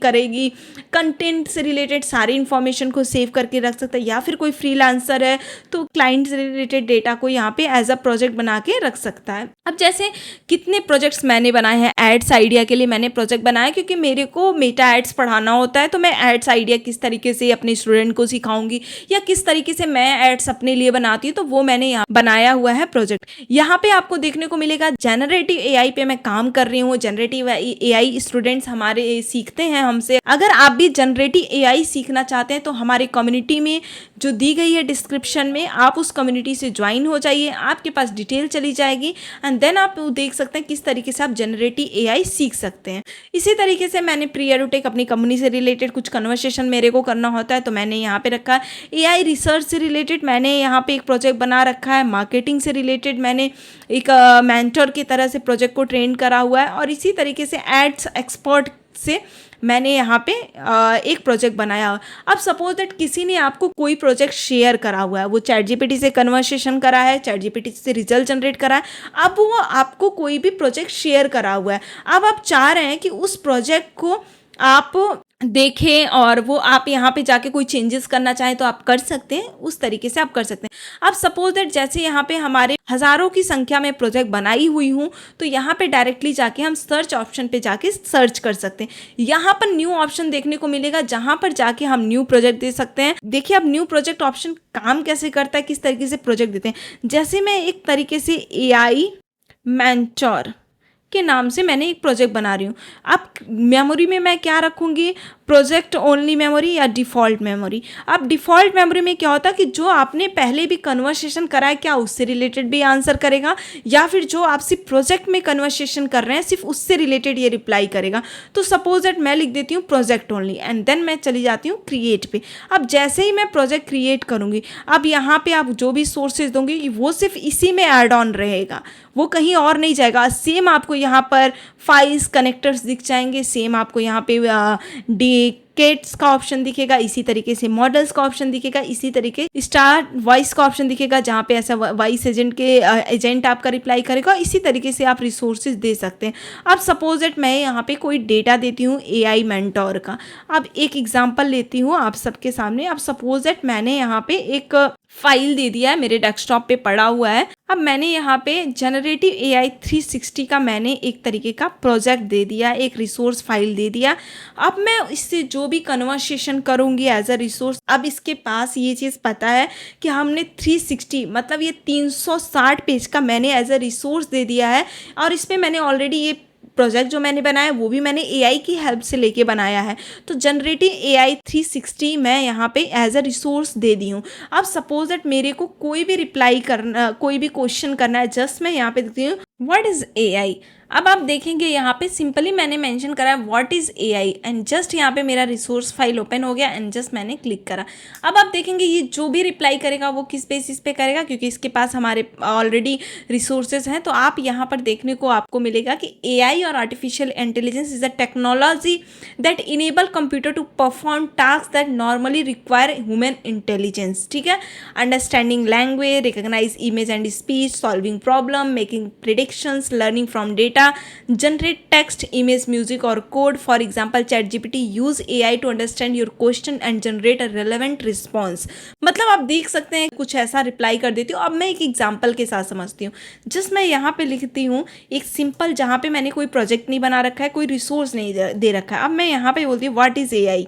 करेगी, कंटेंट से रिलेटेड सारी इन्फॉर्मेशन को सेव करके रख सकता है, या फिर कोई फ्रीलांसर है तो क्लाइंट से रिलेटेड डेटा को यहाँ पे एज अ प्रोजेक्ट बना के रख सकता है। अब जैसे कितने प्रोजेक्ट्स मैंने बनाए हैं, एड्स आइडिया के लिए मैंने प्रोजेक्ट बनाया क्योंकि मेरे को मेटा एड्स पढ़ाना होता है, तो मैं एड्स आइडिया किस तरीके से अपने स्टूडेंट को सिखाऊंगी या किस तरीके से मैं एड्स अपने लिए बनाती हूँ, तो वो मैंने यहाँ बनाया हुआ है प्रोजेक्ट। यहाँ पे आपको देखने को मिलेगा जनरेटिव एआई पे मैं काम कर रही हूँ। जनरेटिव एआई स्टूडेंट्स हमारे सीखते हैं हमसे। अगर आप भी जनरेटिव एआई सीखना चाहते हैं तो हमारे कम्युनिटी में जो दी गई है डिस्क्रिप्शन में, आप उस कम्युनिटी से ज्वाइन हो जाइए, आपके पास डिटेल चली जाएगी एंड देन आप देख सकते हैं किस तरीके से आप जनरेटिव एआई सीख सकते हैं। इसी तरीके से मैंने प्रियर टू टेक अपनी कंपनी से रिलेटेड कुछ कन्वर्सेशन मेरे को करना होता है तो मैंने यहाँ पे रखा है। एआई रिसर्च से रिलेटेड मैंने यहाँ पे एक प्रोजेक्ट बना रखा है। मार्केटिंग से रिलेटेड मैंने एक मेंटर की तरह से प्रोजेक्ट को ट्रेन करा हुआ है। और इसी तरीके से एड्स एक्सपर्ट से मैंने यहाँ पे एक प्रोजेक्ट बनाया। अब सपोज दैट किसी ने आपको कोई प्रोजेक्ट शेयर करा हुआ है, वो चैट जीपीटी से कन्वर्सेशन करा है, चैट जीपीटी से रिजल्ट जनरेट करा है, अब वो आपको कोई भी प्रोजेक्ट शेयर करा हुआ है। अब आप चाह रहे हैं कि उस प्रोजेक्ट को आप देखें और वो आप यहाँ पे जाके कोई चेंजेस करना चाहें तो आप कर सकते हैं, उस तरीके से आप कर सकते हैं। अब सपोज दैट जैसे यहाँ पे हमारे हज़ारों की संख्या में प्रोजेक्ट बनाई हुई हूँ तो यहाँ पे डायरेक्टली जाके हम सर्च ऑप्शन पे जाके सर्च कर सकते हैं। यहाँ पर न्यू ऑप्शन देखने को मिलेगा जहाँ पर जाके हम न्यू प्रोजेक्ट दे सकते हैं। देखिए अब न्यू प्रोजेक्ट ऑप्शन काम कैसे करता है, किस तरीके से प्रोजेक्ट देते हैं। जैसे मैं एक तरीके से एआई मेंटर के नाम से मैंने एक प्रोजेक्ट बना रही हूँ। अब मेमोरी में मैं क्या रखूँगी, प्रोजेक्ट ओनली मेमोरी या डिफ़ॉल्ट मेमोरी। अब डिफ़ॉल्ट मेमोरी में क्या होता है कि जो आपने पहले भी कन्वर्सेशन करा है क्या उससे रिलेटेड भी आंसर करेगा, या फिर जो आप सिर्फ प्रोजेक्ट में कन्वर्सेशन कर रहे हैं सिर्फ उससे रिलेटेड ये रिप्लाई करेगा। तो सपोज दैट मैं लिख देती हूँ प्रोजेक्ट ओनली एंड देन मैं चली जाती हूँ क्रिएट पे। अब जैसे ही मैं प्रोजेक्ट क्रिएट करूँगी, अब यहाँ पे आप जो भी सोर्सेज दोगे वो सिर्फ इसी में ऐड ऑन रहेगा, वो कहीं और नहीं जाएगा। सेम आपको यहाँ पर फाइल्स कनेक्टर्स दिख जाएंगे, सेम आपको यहाँ पे केट्स का ऑप्शन दिखेगा, इसी तरीके से मॉडल्स का ऑप्शन दिखेगा, इसी तरीके स्टार वॉइस का ऑप्शन दिखेगा जहाँ पे ऐसा वॉइस एजेंट आपका रिप्लाई करेगा। इसी तरीके से आप रिसोर्सेज दे सकते हैं। अब सपोज दैट मैं यहाँ पे कोई डेटा देती हूँ एआई मेंटोर का। अब एक एग्जांपल लेती हूँ आप सबके सामने। अब सपोज दैट मैंने यहाँ पे एक फाइल दे दिया है, मेरे डेस्कटॉप पे पड़ा हुआ है। अब मैंने यहाँ पे जनरेटिव एआई 360 का मैंने एक तरीके का प्रोजेक्ट दे दिया, एक रिसोर्स फाइल दे दिया। अब मैं इससे जो भी कन्वर्सेशन करूँगी एज अ रिसोर्स, अब इसके पास ये चीज़ पता है कि हमने 360 मतलब ये 360 पेज का मैंने एज अ रिसोर्स दे दिया है। और इस पर मैंने ऑलरेडी ये प्रोजेक्ट जो मैंने बनाया वो भी मैंने एआई की हेल्प से लेके बनाया है। तो जनरेटिव एआई 360 मैं यहाँ पे एज अ रिसोर्स दे दी हूँ। अब सपोज दैट मेरे को कोई भी रिप्लाई करना, कोई भी क्वेश्चन करना है, जस्ट मैं यहाँ पे देखती हूँ व्हाट इज़ एआई। अब आप देखेंगे यहाँ पे सिंपली मैंने मेंशन करा है what is AI and just यहाँ पे मेरा रिसोर्स फाइल ओपन हो गया एंड जस्ट मैंने क्लिक करा। अब आप देखेंगे ये जो भी रिप्लाई करेगा वो किस बेसिस पे करेगा, क्योंकि इसके पास हमारे ऑलरेडी रिसोर्सेज हैं। तो आप यहाँ पर देखने को आपको मिलेगा कि एआई और artificial intelligence is a technology that enable computer to perform task that normally require human intelligence. ठीक है, understanding language, recognise image and speech, solving problem, making predictions, learning from data, generate text, image, music or code. For example, ChatGPT use AI to understand your question and generate a relevant response. मतलब आप देख सकते हैं कुछ ऐसा reply कर देती हूँ। अब मैं एक एग्जाम्पल के साथ समझती हूँ। जस्ट मैं यहाँ पे लिखती हूँ एक सिंपल, जहाँ पे मैंने कोई प्रोजेक्ट नहीं बना रखा है, कोई रिसोर्स नहीं दे रखा है। अब मैं यहाँ पे बोलती हूँ व्हाट इज़ एआई।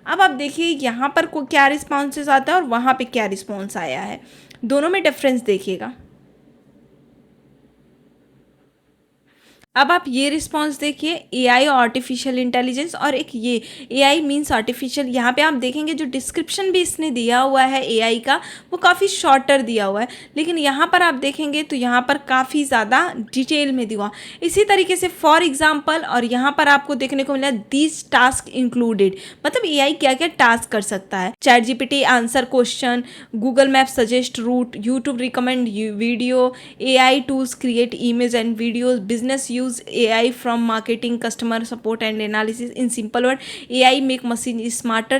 अब आप देखिए यहाँ पर क्या रिस्पॉन्सेस आता है और वहाँ पे क्या रिस्पॉन्स आया है, दोनों में डिफरेंस देखिएगा। अब आप ये रिस्पॉन्स देखिए, एआई और आर्टिफिशियल इंटेलिजेंस, और एक ये एआई मीन्स आर्टिफिशियल। यहाँ पे आप देखेंगे जो डिस्क्रिप्शन भी इसने दिया हुआ है एआई का वो काफ़ी शॉर्टर दिया हुआ है, लेकिन यहाँ पर आप देखेंगे तो यहाँ पर काफ़ी ज़्यादा डिटेल में दिया। इसी तरीके से फॉर एग्जांपल, और यहाँ पर आपको देखने को मिला दीज टास्क इंक्लूडेड, मतलब एआई क्या क्या टास्क कर सकता है। ChatGPT answer question, Google map suggest route, YouTube recommend video, AI tools create image and videos, business use AI from marketing, customer support and analysis. In simple word, AI make machine smarter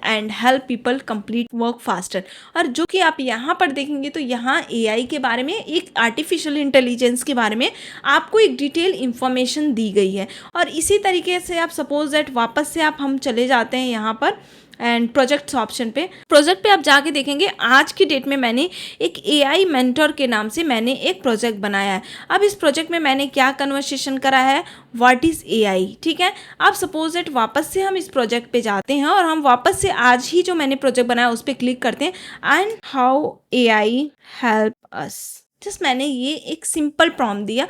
and help people complete work faster. और जो कि आप यहाँ पर देखेंगे तो यहाँ AI के बारे में, एक आर्टिफिशियल इंटेलिजेंस के बारे में आपको एक डिटेल इंफॉर्मेशन दी गई है। और इसी तरीके से आप सपोज दैट वापस से हम चले जाते हैं यहाँ पर एंड प्रोजेक्ट्स ऑप्शन पे। प्रोजेक्ट पे आप जाके देखेंगे आज की डेट में मैंने एक एआई मेंटर के नाम से मैंने एक प्रोजेक्ट बनाया है। अब इस प्रोजेक्ट में मैंने क्या कन्वर्सेशन करा है, व्हाट इज़ एआई। ठीक है, अब सपोज दैट वापस से हम इस प्रोजेक्ट पे जाते हैं और हम वापस से आज ही जो मैंने प्रोजेक्ट बनाया उस पर क्लिक करते हैं and how AI help us. Just मैंने ये एक सिंपल प्रॉम्प्ट दिया,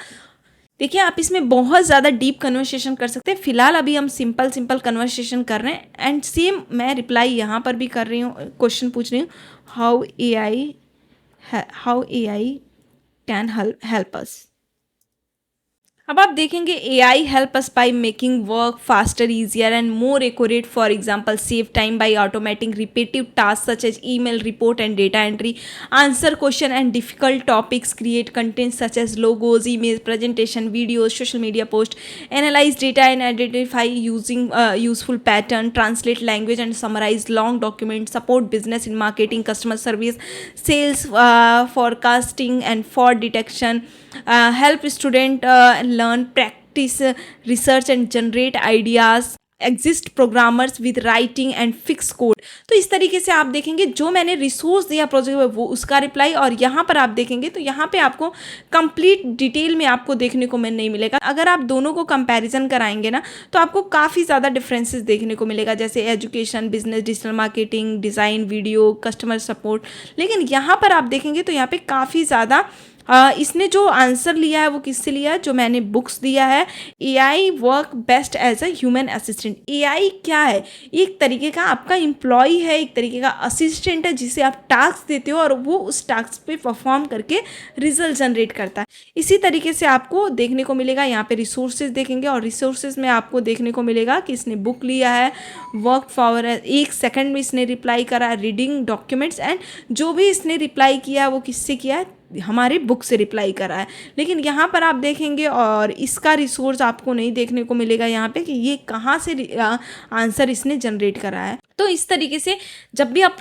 देखिए आप इसमें बहुत ज़्यादा डीप कन्वर्सेशन कर सकते हैं। फिलहाल अभी हम सिंपल कन्वर्सेशन कर रहे हैं एंड सेम मैं रिप्लाई यहाँ पर भी कर रही हूँ, क्वेश्चन पूछ रही हूँ, how AI can help us. अब आप देखेंगे AI help us by making work faster, easier and more accurate. For example save time by automating repetitive task such as email, report and data entry, answer question and difficult topics, create content such as logos, image, presentation, videos, social media post, analyse data and identify using useful pattern, translate language and summarise long document, support business in marketing, customer service, sales, forecasting and fraud detection, help student learn, practice research and generate ideas, exist programmers with writing and fix code. तो इस तरीके से आप देखेंगे जो मैंने resource दिया project में वो उसका रिप्लाई, और यहाँ पर आप देखेंगे तो यहाँ पे आपको कंप्लीट डिटेल में आपको देखने को नहीं मिलेगा। अगर आप दोनों को कंपैरिजन कराएंगे ना तो आपको काफ़ी ज़्यादा डिफरेंसेस देखने को मिलेगा, जैसे education, business, digital marketing, design, video, customer support. लेकिन यहाँ पर आप देखेंगे तो यहाँ पे काफ़ी ज़्यादा इसने जो आंसर लिया है वो किससे लिया है, जो मैंने बुक्स दिया है, AI work best as a human assistant. AI क्या है, एक तरीके का आपका एम्प्लॉय है, एक तरीके का असिस्टेंट है जिसे आप टास्क देते हो और वो उस टास्क पे परफॉर्म करके रिजल्ट जनरेट करता है। इसी तरीके से आपको देखने को मिलेगा, यहाँ पे रिसोर्सेज देखेंगे और रिसोर्सेज में आपको देखने को मिलेगा कि इसने बुक लिया है, वर्क फॉर 1 सेकंड में इसने रिप्लाई करा है, रीडिंग डॉक्यूमेंट्स, एंड जो भी इसने रिप्लाई किया है वो किससे किया है, हमारे बुक से रिप्लाई करा है। लेकिन यहाँ पर आप देखेंगे और इसका रिसोर्स आपको नहीं देखने को मिलेगा यहाँ पे कि ये कहाँ से आंसर इसने जनरेट करा है। तो इस तरीके से जब भी आप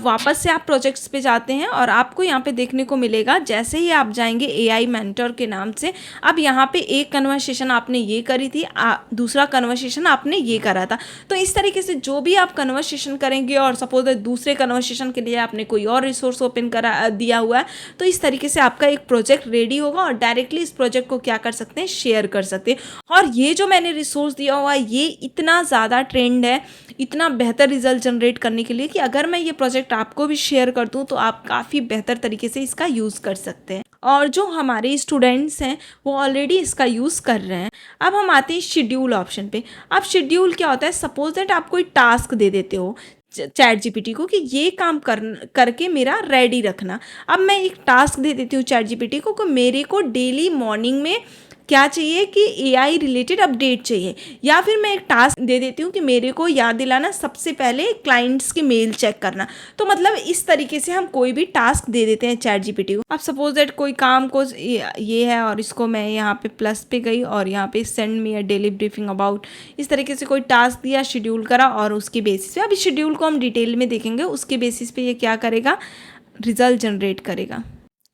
वापस से आप प्रोजेक्ट्स पे जाते हैं और आपको यहाँ पे देखने को मिलेगा, जैसे ही आप जाएंगे AI मेंटर के नाम से, अब यहाँ पे एक कन्वर्सेशन आपने ये करी थी, दूसरा कन्वर्सेशन आपने ये करा था। तो इस तरीके से जो भी आप कन्वर्सेशन करेंगे और सपोज दूसरे कन्वर्सेशन के लिए आपने कोई और रिसोर्स ओपन करा दिया हुआ है, तो इस तरीके से आपका एक प्रोजेक्ट रेडी होगा और डायरेक्टली इस प्रोजेक्ट को क्या कर सकते हैं, शेयर कर सकते हैं। और ये जो मैंने रिसोर्स दिया हुआ है ये इतना ज़्यादा ट्रेंड है, इतना बेहतर रिजल्ट जनरेट करने के लिए कि अगर मैं ये प्रोजेक्ट आपको भी शेयर कर दूं तो आप काफ़ी बेहतर तरीके से इसका यूज़ कर सकते हैं। और जो हमारे स्टूडेंट्स हैं वो ऑलरेडी इसका यूज़ कर रहे हैं। अब हम आते हैं शेड्यूल ऑप्शन पे। अब शेड्यूल क्या होता है, सपोज दैट आप कोई टास्क दे देते हो चैट जीपीटी को कि ये काम करके मेरा रेडी रखना। अब मैं एक टास्क दे देती हूँ चैट जीपीटी को कि मेरे को डेली मॉर्निंग में क्या चाहिए कि AI रिलेटेड अपडेट चाहिए, या फिर मैं एक टास्क दे देती हूँ कि मेरे को याद दिलाना सबसे पहले क्लाइंट्स के मेल चेक करना। तो मतलब इस तरीके से हम कोई भी टास्क दे देते हैं चैट जीपीटी को। अब सपोज दैट कोई काम को ये है और इसको मैं यहाँ पे प्लस पे गई और यहाँ पे send me a daily briefing about, इस तरीके से कोई टास्क दिया, शेड्यूल करा, और उसके बेसिस पे, अभी शेड्यूल को हम डिटेल में देखेंगे, उसके बेसिस पे ये क्या करेगा, रिजल्ट जनरेट करेगा।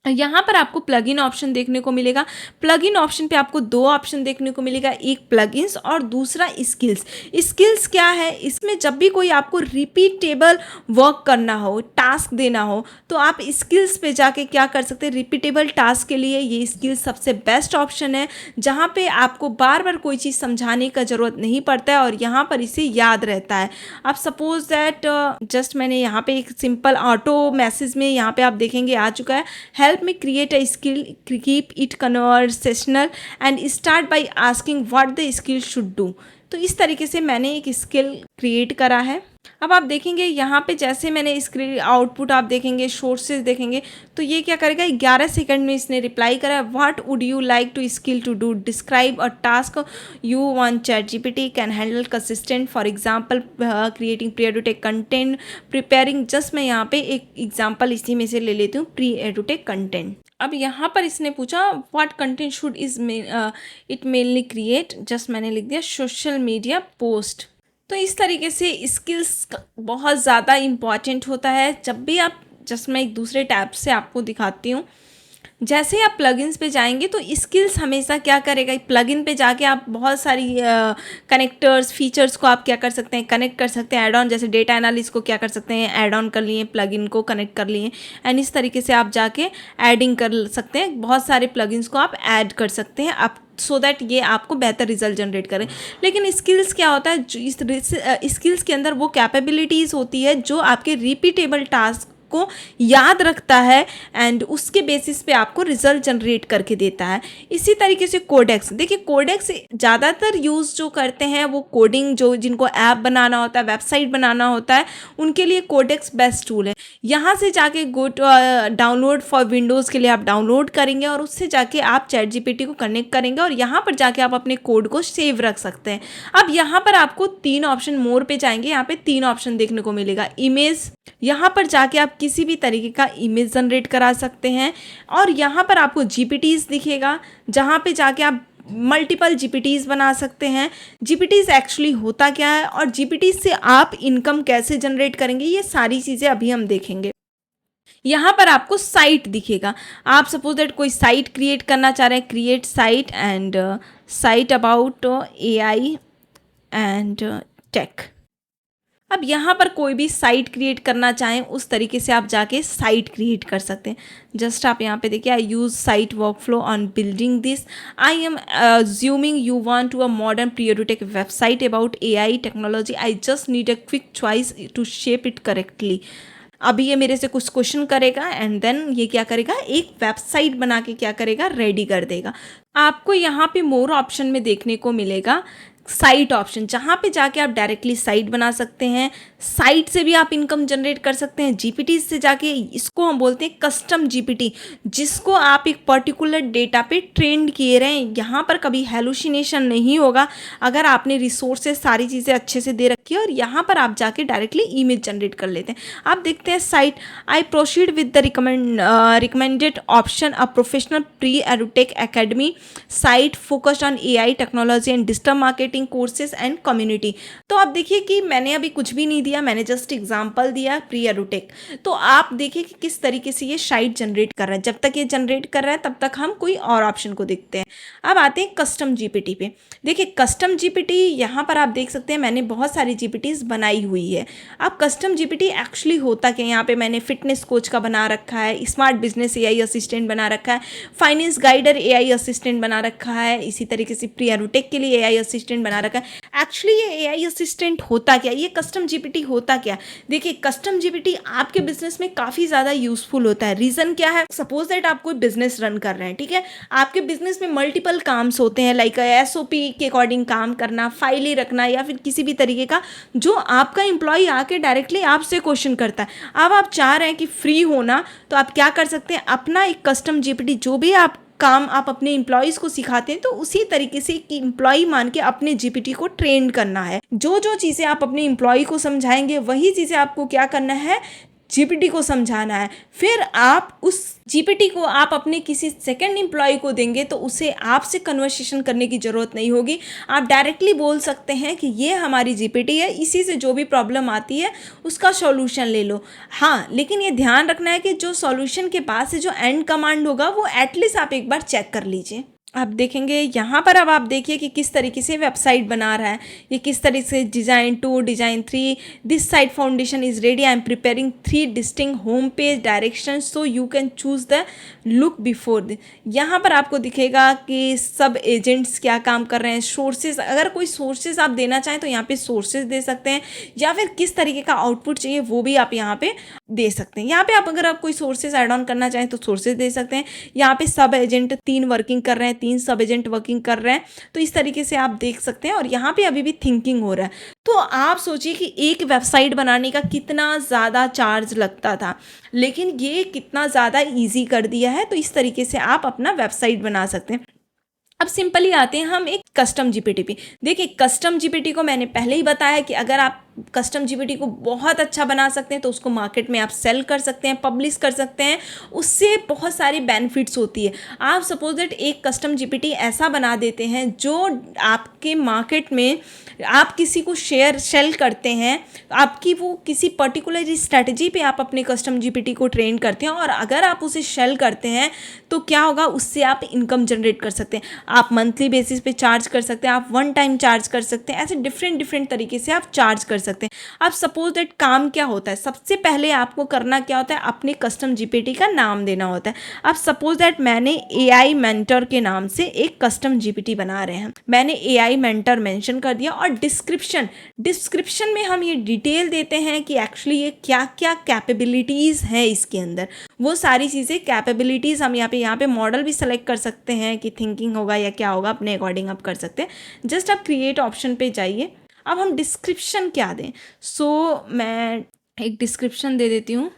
यहाँ पर आपको प्लगइन ऑप्शन देखने को मिलेगा। प्लगइन ऑप्शन पे आपको 2 ऑप्शन देखने को मिलेगा, एक प्लगइन्स और दूसरा स्किल्स। स्किल्स क्या है, इसमें जब भी कोई आपको रिपीटेबल वर्क करना हो, टास्क देना हो, तो आप स्किल्स पे जाके क्या कर सकते हैं, रिपीटेबल टास्क के लिए ये स्किल्स सबसे बेस्ट ऑप्शन है, जहाँ पे आपको बार बार कोई चीज़ समझाने का ज़रूरत नहीं पड़ता है और यहाँ पर इसे याद रहता है। आप सपोज दैट जस्ट मैंने यहाँ पे एक सिंपल ऑटो मैसेज में यहाँ पे आप देखेंगे आ चुका है, help me create a skill, keep it conversational and start by asking what the skill should do। तो इस तरीके से मैंने एक स्किल क्रिएट करा है। अब आप देखेंगे यहाँ पे जैसे मैंने स्क्रीन आउटपुट आप देखेंगे, सोर्सेज देखेंगे, तो ये क्या करेगा, 11 सेकंड में इसने रिप्लाई करा, what would you like to skill to do, describe a task you want, ChatGPT can handle consistent, for example creating pre edutech content, preparing, just मैं यहाँ पे एक एग्जांपल इसी में से ले लेती हूँ, प्री एडुटेक कंटेंट। अब यहाँ पर इसने पूछा what content should it mainly create, just मैंने लिख दिया सोशल मीडिया पोस्ट। तो इस तरीके से स्किल्स बहुत ज़्यादा इम्पॉर्टेंट होता है। जब भी आप, जस्ट मैं एक दूसरे टैब से आपको दिखाती हूँ, जैसे ही आप प्लगइन्स पे जाएंगे तो स्किल्स हमेशा क्या करेगा, प्लगइन पे जाके आप बहुत सारी कनेक्टर्स, फीचर्स को आप क्या कर सकते हैं, कनेक्ट कर सकते हैं, ऐड ऑन, जैसे डेटा एनालिस्ट को क्या कर सकते हैं, ऐड ऑन कर लिए, प्लगइन को कनेक्ट कर लिए, एंड इस तरीके से आप जाके ऐडिंग कर सकते हैं, बहुत सारे प्लगइन्स को आप ऐड कर सकते हैं आप, सो दैट ये आपको बेहतर रिजल्ट जनरेट करें। लेकिन स्किल्स क्या होता है, इस स्किल्स के अंदर वो कैपेबिलिटीज़ होती है जो आपके रिपीटेबल टास्क को याद रखता है एंड उसके बेसिस पे आपको रिजल्ट जनरेट करके देता है। इसी तरीके से कोडेक्स, देखिए कोडेक्स ज़्यादातर यूज़ जो करते हैं वो कोडिंग, जो जिनको ऐप बनाना होता है, वेबसाइट बनाना होता है, उनके लिए कोडेक्स बेस्ट टूल है। यहाँ से जाके डाउनलोड फॉर विंडोज़ के लिए आप डाउनलोड करेंगे और उससे जाके आप चैट जीपीटी को कनेक्ट करेंगे और यहाँ पर जाके आप अपने कोड को सेव रख सकते हैं। अब यहाँ पर आपको 3 ऑप्शन, मोर पे जाएंगे, यहाँ पे 3 ऑप्शन देखने को मिलेगा। इमेज, यहाँ पर जाके आप किसी भी तरीके का इमेज जनरेट करा सकते हैं और यहाँ पर आपको जीपीटीज दिखेगा, जहाँ पे जाके आप मल्टीपल जीपीटीज बना सकते हैं। जीपीटीज एक्चुअली होता क्या है और जीपीटीज से आप इनकम कैसे जनरेट करेंगे, ये सारी चीज़ें अभी हम देखेंगे। यहाँ पर आपको साइट दिखेगा। आप सपोज दैट कोई साइट क्रिएट करना चाह रहे हैं, create site and site about AI and tech. अब यहाँ पर कोई भी साइट क्रिएट करना चाहें उस तरीके से आप जाके साइट क्रिएट कर सकते हैं। जस्ट आप यहाँ पे देखिए, I use site workflow on building this, I am assuming you want to a modern Prioritech website about AI technology, I just need a quick choice to shape it correctly. अभी ये मेरे से कुछ question करेगा and then ये क्या करेगा, एक वेबसाइट बना के क्या करेगा, रेडी कर देगा। आपको यहाँ पे मोर ऑप्शन में देखने को मिलेगा साइट ऑप्शन, जहाँ पे जाके आप डायरेक्टली साइट बना सकते हैं। साइट से भी आप इनकम जनरेट कर सकते हैं। जीपीटी से जाके, इसको हम बोलते हैं कस्टम जीपीटी, जिसको आप एक पर्टिकुलर डेटा पे ट्रेन किए रहे हैं। यहाँ पर कभी हेलुसिनेशन नहीं होगा अगर आपने रिसोर्सेज सारी चीज़ें अच्छे से दे रखी है और यहाँ पर आप जाके डायरेक्टली इमेज जनरेट कर लेते हैं। आप देखते हैं site, I proceed with the recommended option, a professional pre edutech academy site focused on AI technology and digital marketing courses and community. तो आप देखिए कि मैंने अभी कुछ भी नहीं दिया, मैंने जस्ट एग्जांपल दिया प्री एडुटेक। तो आप देखिए कि किस तरीके से ये साइट जनरेट कर रहा है। जब तक ये जनरेट कर रहा है तब तक हम कोई और ऑप्शन को देखते हैं। अब आते हैं कस्टम जीपीटी पे। देखिए कस्टम जीपीटी, यहाँ पर आप देख सकते हैं मैंने बहुत सारी जीपीटीज बनाई हुई है। अब कस्टम जीपीटी एक्चुअली होता क्या, यहाँ पे मैंने फिटनेस कोच का बना रखा है, स्मार्ट बिजनेस एआई असिस्टेंट बना रखा है, फाइनेंस गाइडर एआई असिस्टेंट बना रखा है, इसी तरीके से प्री एडुटेक के लिए एआई असिस्टेंट बना रखा है। एक्चुअली ये एआई असिस्टेंट होता क्या, ये कस्टम जीपीटी होता क्या। देखिए कस्टम जीपीटी आपके बिजनेस में काफ़ी ज़्यादा यूजफुल होता है। रीज़न क्या है, सपोज दैट आप कोई बिजनेस रन कर रहे हैं, ठीक है, आपके बिजनेस में मल्टीपल काम्स होते हैं, लाइक एसओपी के अकॉर्डिंग काम करना, फाइलें रखना, या फिर किसी भी तरीके का जो आपका एम्प्लॉय आके डायरेक्टली आपसे क्वेश्चन करता है। अब आप चाह रहे हैं कि फ्री होना, तो आप क्या कर सकते हैं, अपना एक कस्टम जीपीटी, जो भी आप काम आप अपने एम्प्लॉयज़ को सिखाते हैं, तो उसी तरीके से कि एम्प्लॉय मान के अपने जीपीटी को ट्रेन करना है। जो जो चीज़ें आप अपने एम्प्लॉय को समझाएंगे वही चीज़ें आपको क्या करना है, जीपीटी को समझाना है। फिर आप उस जीपीटी को आप अपने किसी सेकंड एम्प्लॉय को देंगे तो उसे आपसे कन्वर्सेशन करने की ज़रूरत नहीं होगी। आप डायरेक्टली बोल सकते हैं कि ये हमारी जीपीटी है, इसी से जो भी प्रॉब्लम आती है उसका सॉल्यूशन ले लो। हाँ, लेकिन ये ध्यान रखना है कि जो सॉल्यूशन के पास से जो एंड कमांड होगा वो एटलीस्ट आप एक बार चेक कर लीजिए। आप देखेंगे यहाँ पर, अब आप देखिए कि किस तरीके से वेबसाइट बना रहा है, ये किस तरीके से design 2, design 3, this site foundation is ready, I am preparing 3 distinct home page direction so you can choose the look before this. यहाँ पर आपको दिखेगा कि सब एजेंट्स क्या काम कर रहे हैं, सोर्सेज, अगर कोई सोर्सेज आप देना चाहें तो यहाँ पे सोर्सेज दे सकते हैं, या फिर किस तरीके का आउटपुट चाहिए वो भी आप यहाँ पे दे सकते हैं। यहाँ पे आप अगर आप कोई सोर्सेज ऐड ऑन करना चाहें तो सोर्सेज दे सकते हैं। यहाँ पे सब एजेंट 3 वर्किंग कर रहे हैं, 3 सब एजेंट वर्किंग कर रहे हैं, तो इस तरीके से आप देख सकते हैं। और यहाँ पे अभी भी थिंकिंग हो रहा है। तो आप सोचिए कि एक वेबसाइट बनाने का कितना ज़्यादा चार्ज लगता था, लेकिन ये कितना ज़्यादा ईजी कर दिया है। तो इस तरीके से आप अपना वेबसाइट बना सकते हैं। अब सिंपली आते हैं हम एक कस्टम जीपीटी पे। देखिए कस्टम जीपीटी को मैंने पहले ही बताया कि अगर आप कस्टम जीपीटी को बहुत अच्छा बना सकते हैं तो उसको मार्केट में आप सेल कर सकते हैं, पब्लिश कर सकते हैं, उससे बहुत सारी बेनिफिट्स होती है। आप सपोज दैट एक कस्टम जीपीटी ऐसा बना देते हैं जो आपके मार्केट में आप किसी को सेल करते हैं, आपकी वो किसी पर्टिकुलर स्ट्रैटेजी पे आप अपने कस्टम जीपीटी को ट्रेन करते हैं, और अगर आप उसे सेल करते हैं तो क्या होगा, उससे आप इनकम जनरेट कर सकते हैं। आप मंथली बेसिस पे चार्ज कर सकते हैं, आप वन टाइम चार्ज कर सकते हैं, ऐसे डिफरेंट तरीके से आप चार्ज कर सकते हैं। अब सपोज दैट काम क्या होता है, सबसे पहले आपको करना क्या होता है, अपने कस्टम जीपीटी का नाम देना होता है। अब सपोज दैट मैंने एआई मेंटर के नाम से एक कस्टम जीपीटी बना रहे हैं, मैंने एआई मेंटर मेंशन कर दिया, और डिस्क्रिप्शन में हम ये डिटेल देते हैं कि एक्चुअली ये क्या क्या कैपेबिलिटीज़ हैं इसके अंदर, वो सारी चीज़ें कैपेबिलिटीज़ हम यहाँ पे मॉडल भी सेलेक्ट कर सकते हैं कि थिंकिंग होगा या क्या होगा, अपने अकॉर्डिंग आप कर सकते हैं। जस्ट आप क्रिएट ऑप्शन पे जाइए। अब हम डिस्क्रिप्शन क्या दें, मैं एक डिस्क्रिप्शन दे देती हूँ।